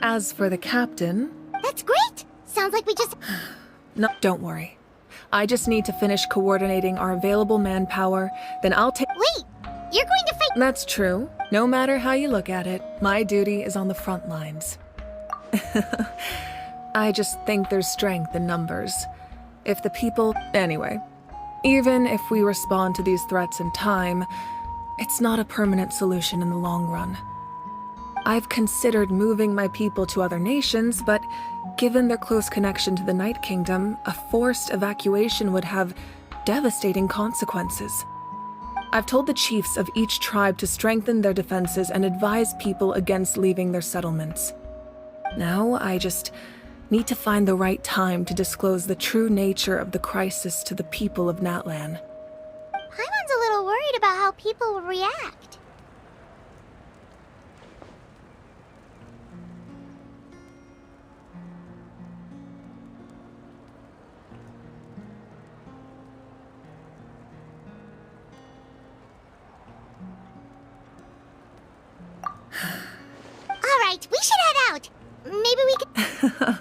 As for the captain... That's great! Sounds like we just... No, don't worry. I just need to finish coordinating our available manpower, then I'll take... Wait! You're going to fight... That's true. No matter how you look at it, my duty is on the front lines. I just think there's strength in numbers. If the people... Anyway, even if we respond to these threats in time, it's not a permanent solution in the long run. I've considered moving my people to other nations, but given their close connection to the Night Kingdom, a forced evacuation would have devastating consequences. I've told the chiefs of each tribe to strengthen their defenses and advise people against leaving their settlements. Now, I just need to find the right time to disclose the true nature of the crisis to the people of Natlan. Paimon's a little worried about how people will react. Alright, we should head out. Maybe we can...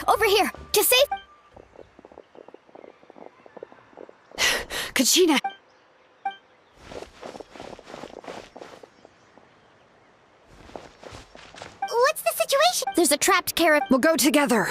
over here, to save... Kachina! What's the situation? There's a trapped carrot. We'll go together.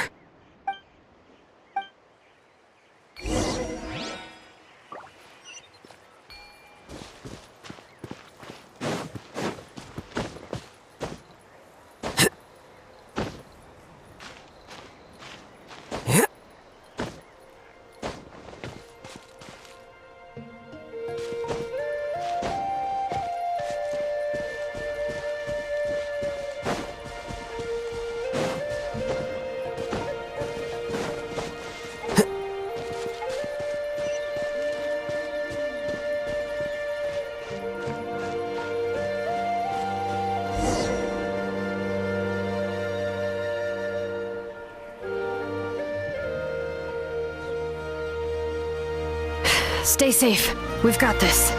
Stay safe. We've got this.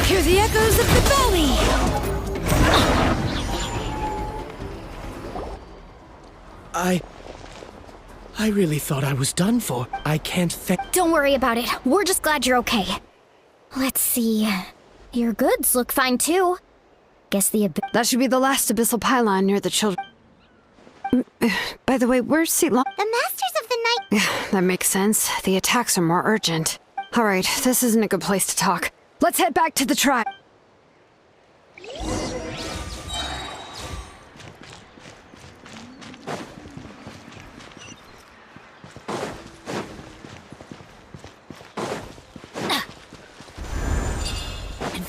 Hear the echoes of the valley! I really thought I was done for. I can't thank... Don't worry about it. We're just glad you're okay. Let's see. Your goods look fine, too. Guess that should be the last abyssal pylon near the children. By the way, where's Seatlong? The Masters of the Night... Yeah, that makes sense. The attacks are more urgent. Alright, this isn't a good place to talk. Let's head back to the tribe.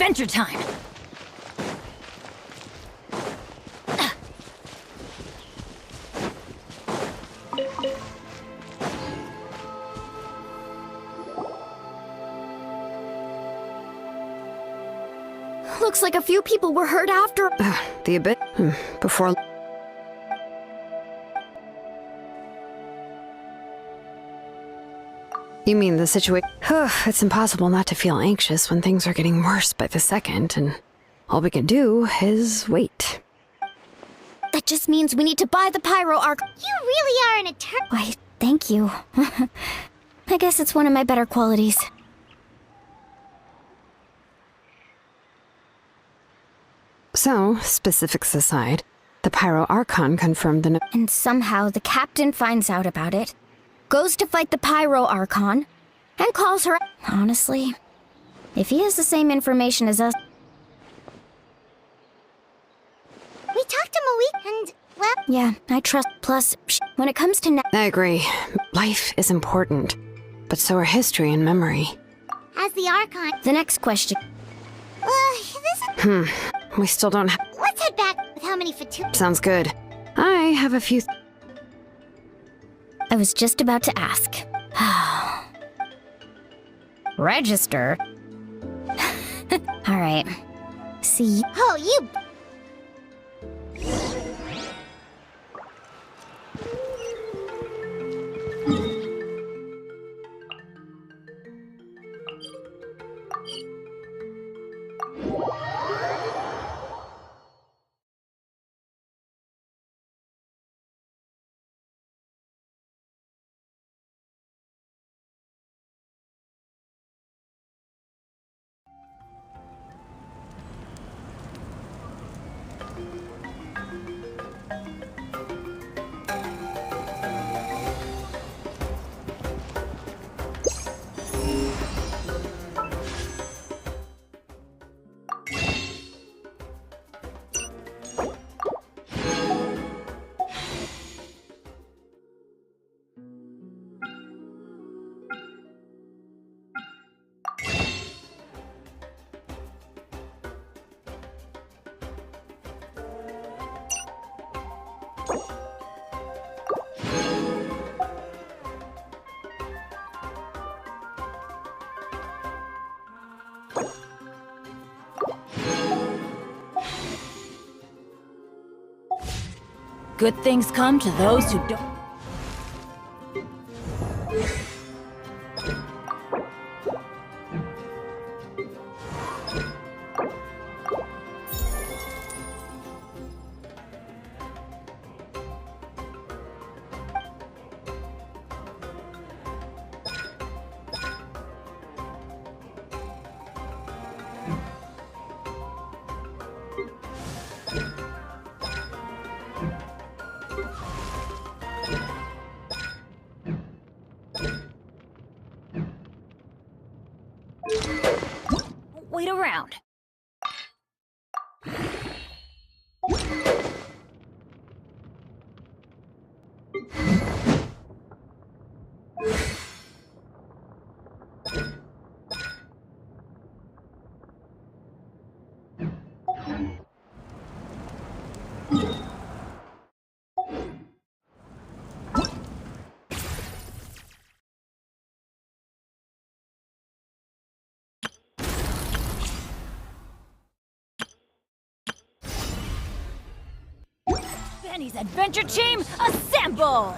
Adventure time! Looks like a few people were hurt after... The abyss... Before... You mean the situation? It's impossible not to feel anxious when things are getting worse by the second, and all we can do is wait. That just means we need to buy the pyro arc. You really are an eternal... Why, thank you. I guess it's one of my better qualities. So, specifics aside, the Pyro Archon confirmed the... And somehow the captain finds out about it, goes to fight the Pyro Archon, and calls her... Honestly, if he has the same information as us... We talked to Malik and, well... Yeah, I trust. Plus, when it comes to... I agree. Life is important, but so are history and memory. As the Archon... The next question... this is... We still don't have... Let's head back with how many fatigues... Sounds good. I have a few... I was just about to ask. Register? Alright. See... Oh, you... Good things come to those who don't. Wait around. Benny's adventure team, assemble!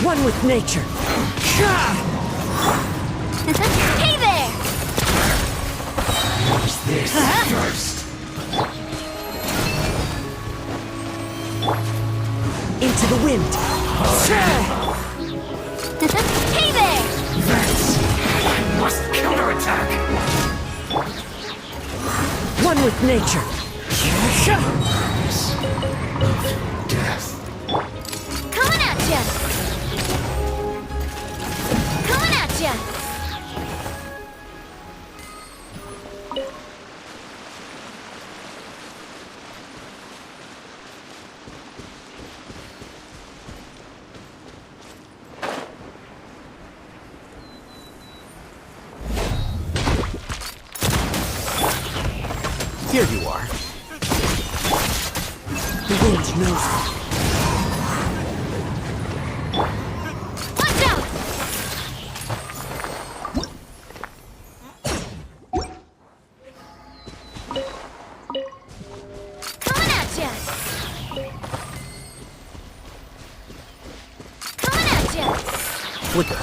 One with nature. Hey there! Use this first. Into the wind. Hey there! Vance, I must counterattack. One with nature. Death. Coming at ya! Coming at ya! Here you are. The wind knows me. Watch out! Coming at ya! Coming at ya! Flicker.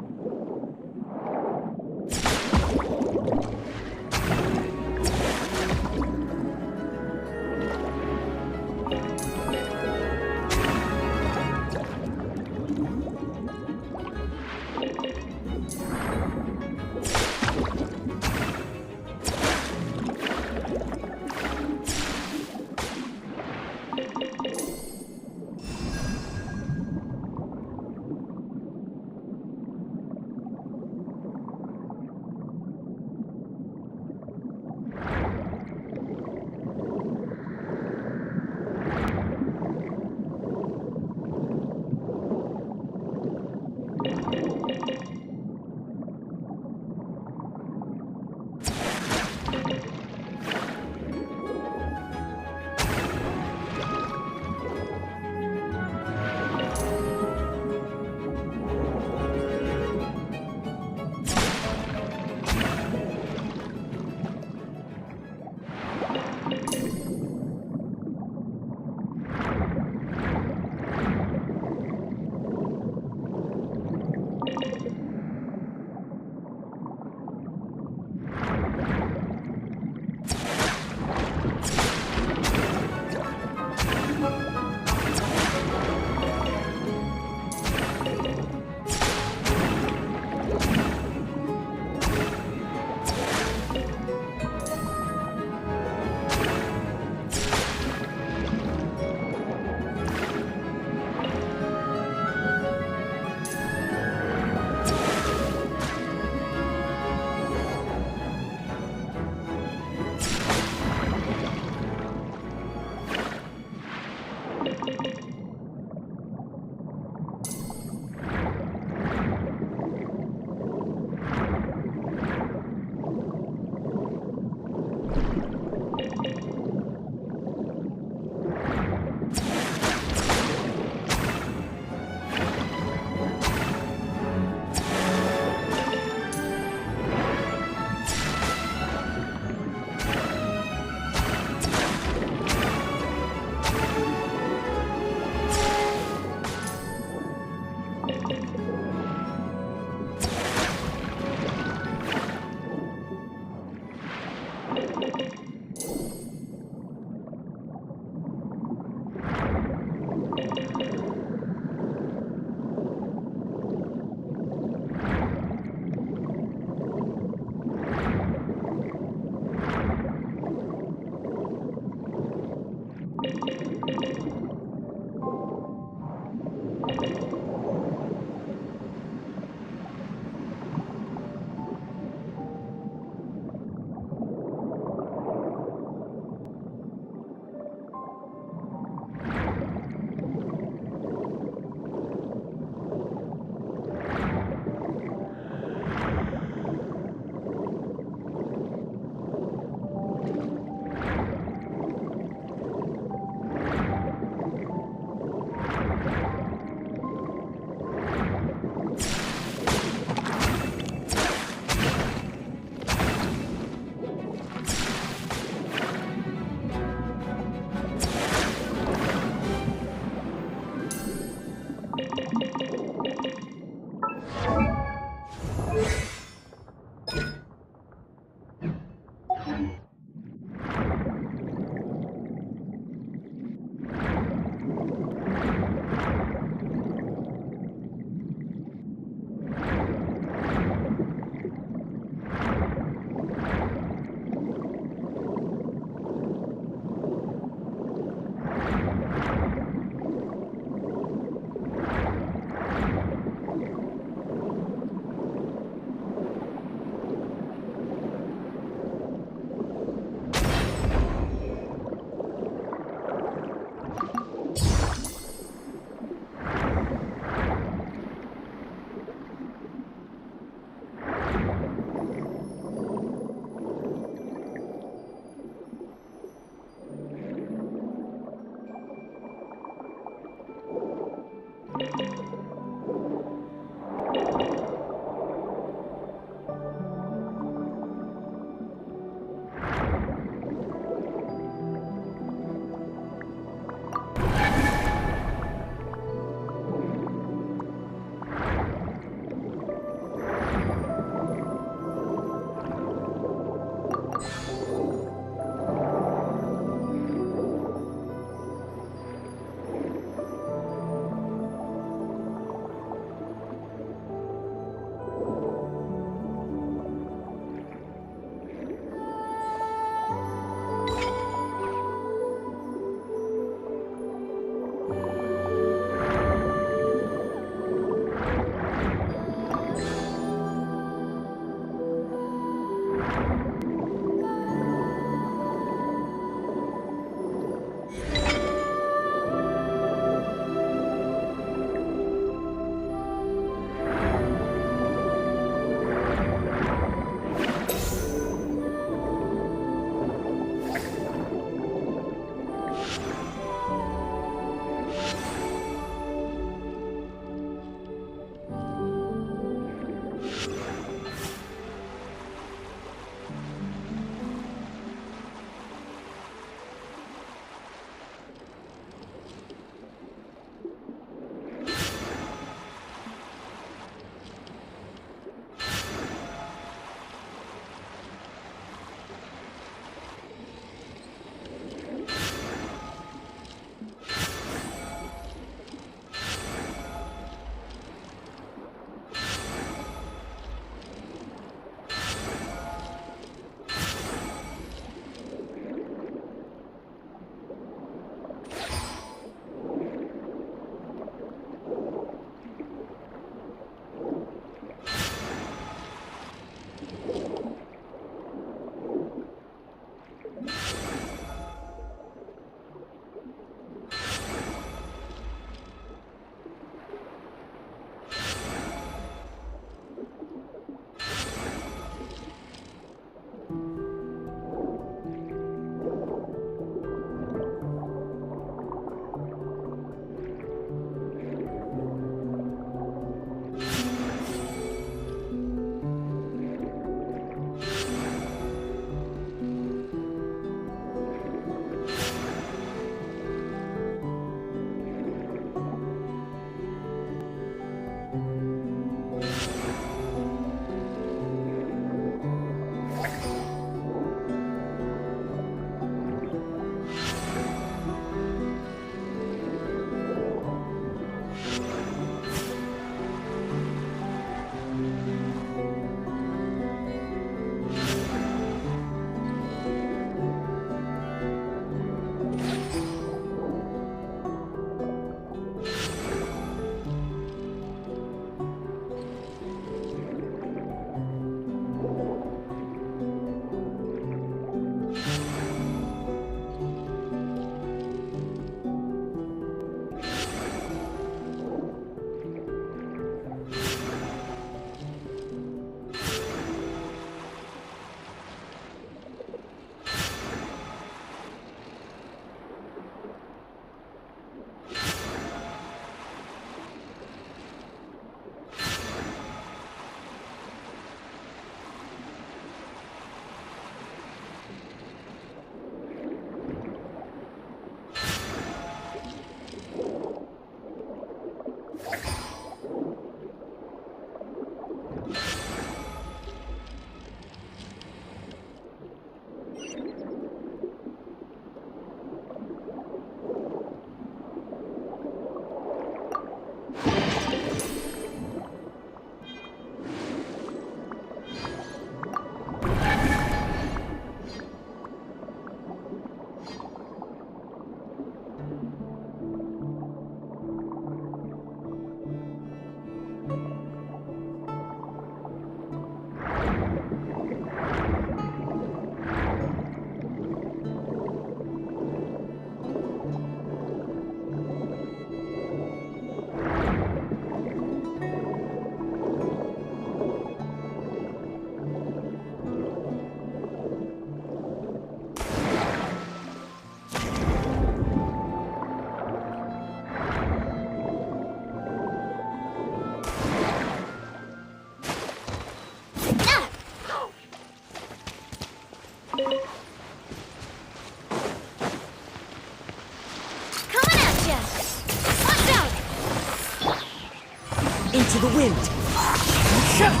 Into the wind! Watch out!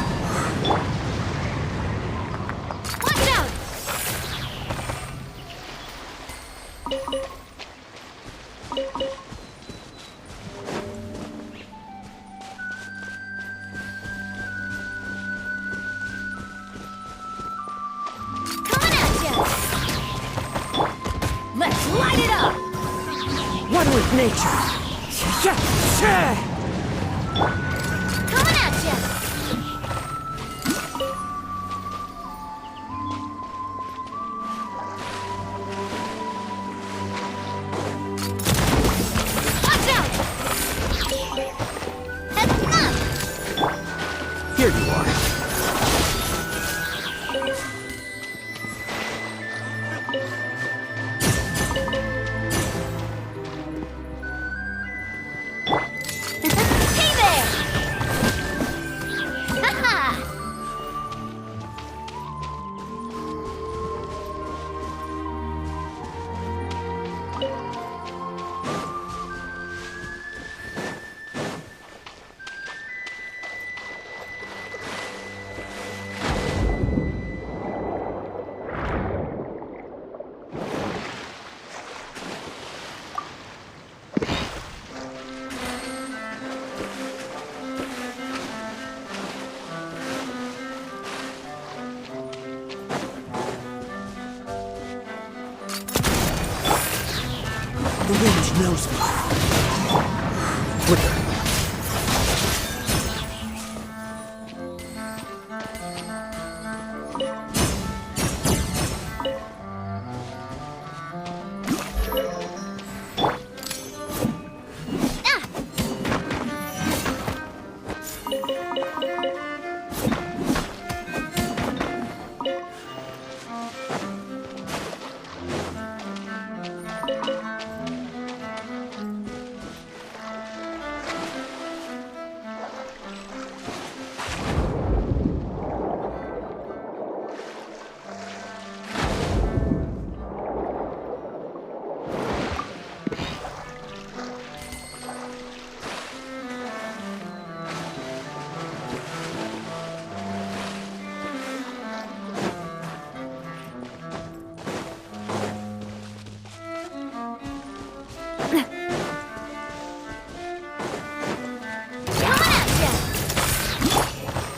Coming at ya! Let's light it up! One with nature! Coming at ya! Watch out! Here you are. Hey there! Haha! The wind knows me. Flicker.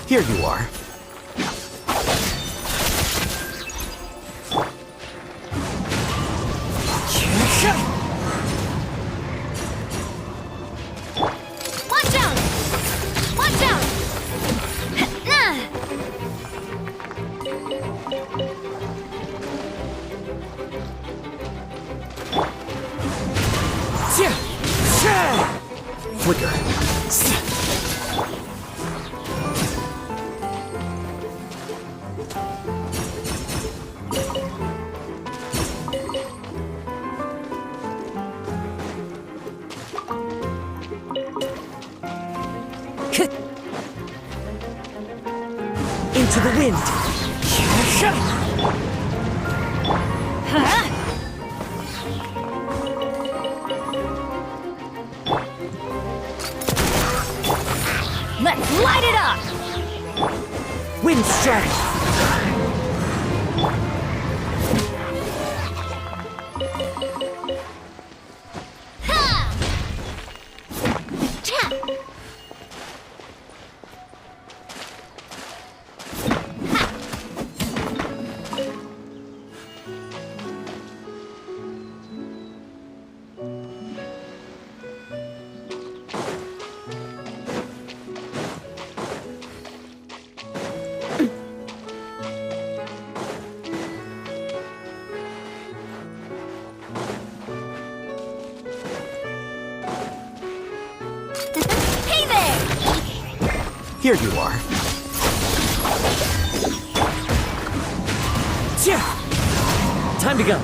Here you are. Watch out! Watch out! Flicker. Into the wind! Let's light it up! Wind strike! Here you are. Time to go.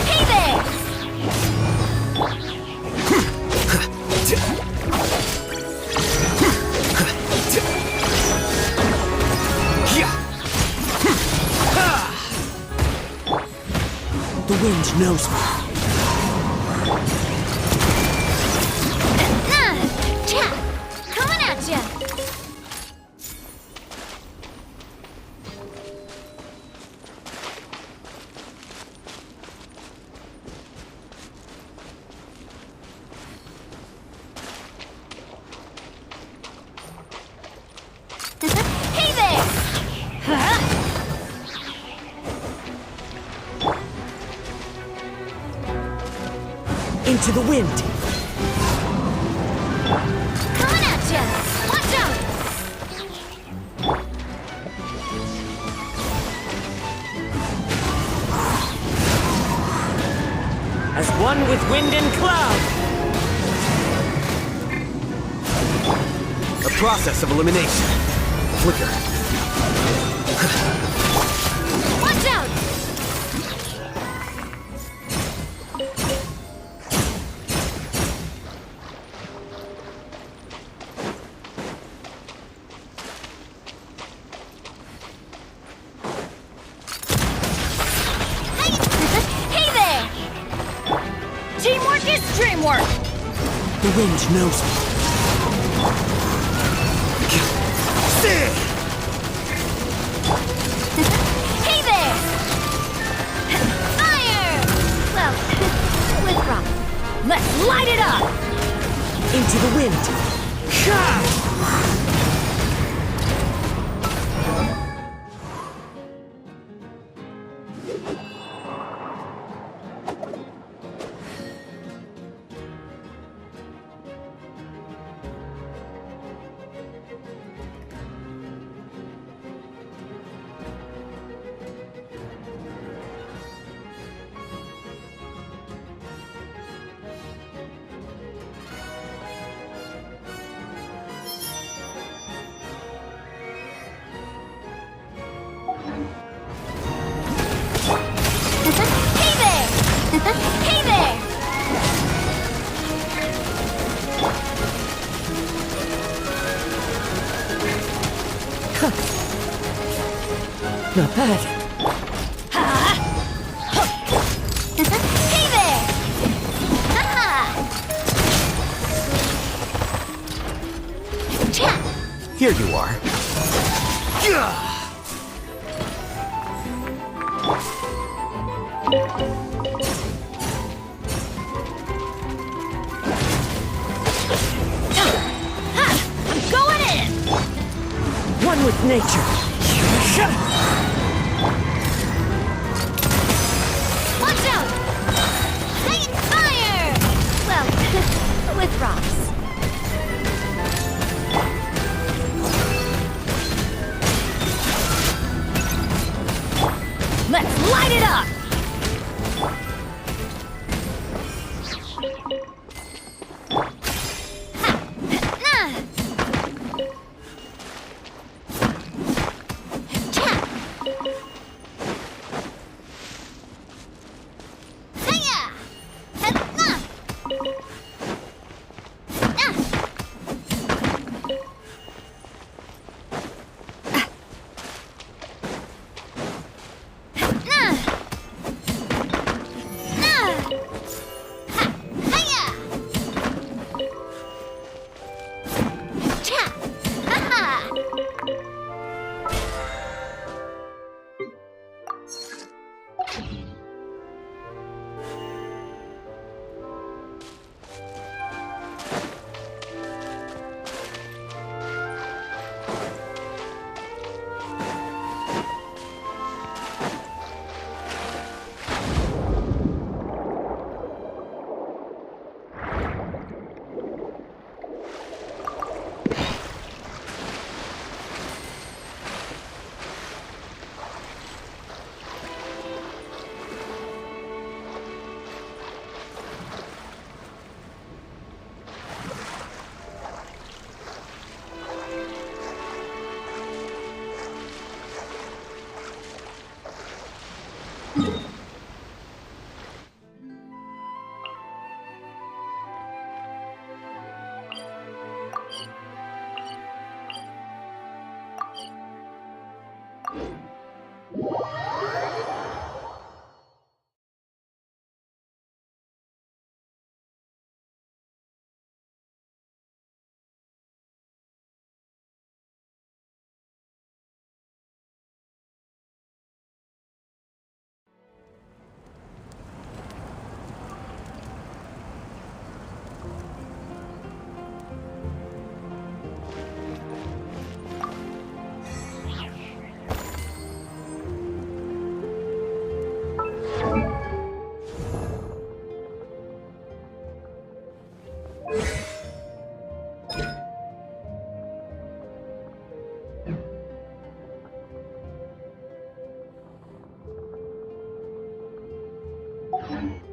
Hey there! The wind knows me. Into the wind! Coming at ya! Watch out! As one with wind and cloud! A process of elimination. Flicker. Watch out! Hey there! Teamwork is dreamwork! The wind knows me. Hey there! Fire! Well, with rock. Let's light it up! Into the wind. Hey there! Hey there! Not bad. Hey there! Ha-ha! Here you are. I'm going in! One with nature. Watch out! Hang fire! Well, with rocks. Let's light it up! Huh?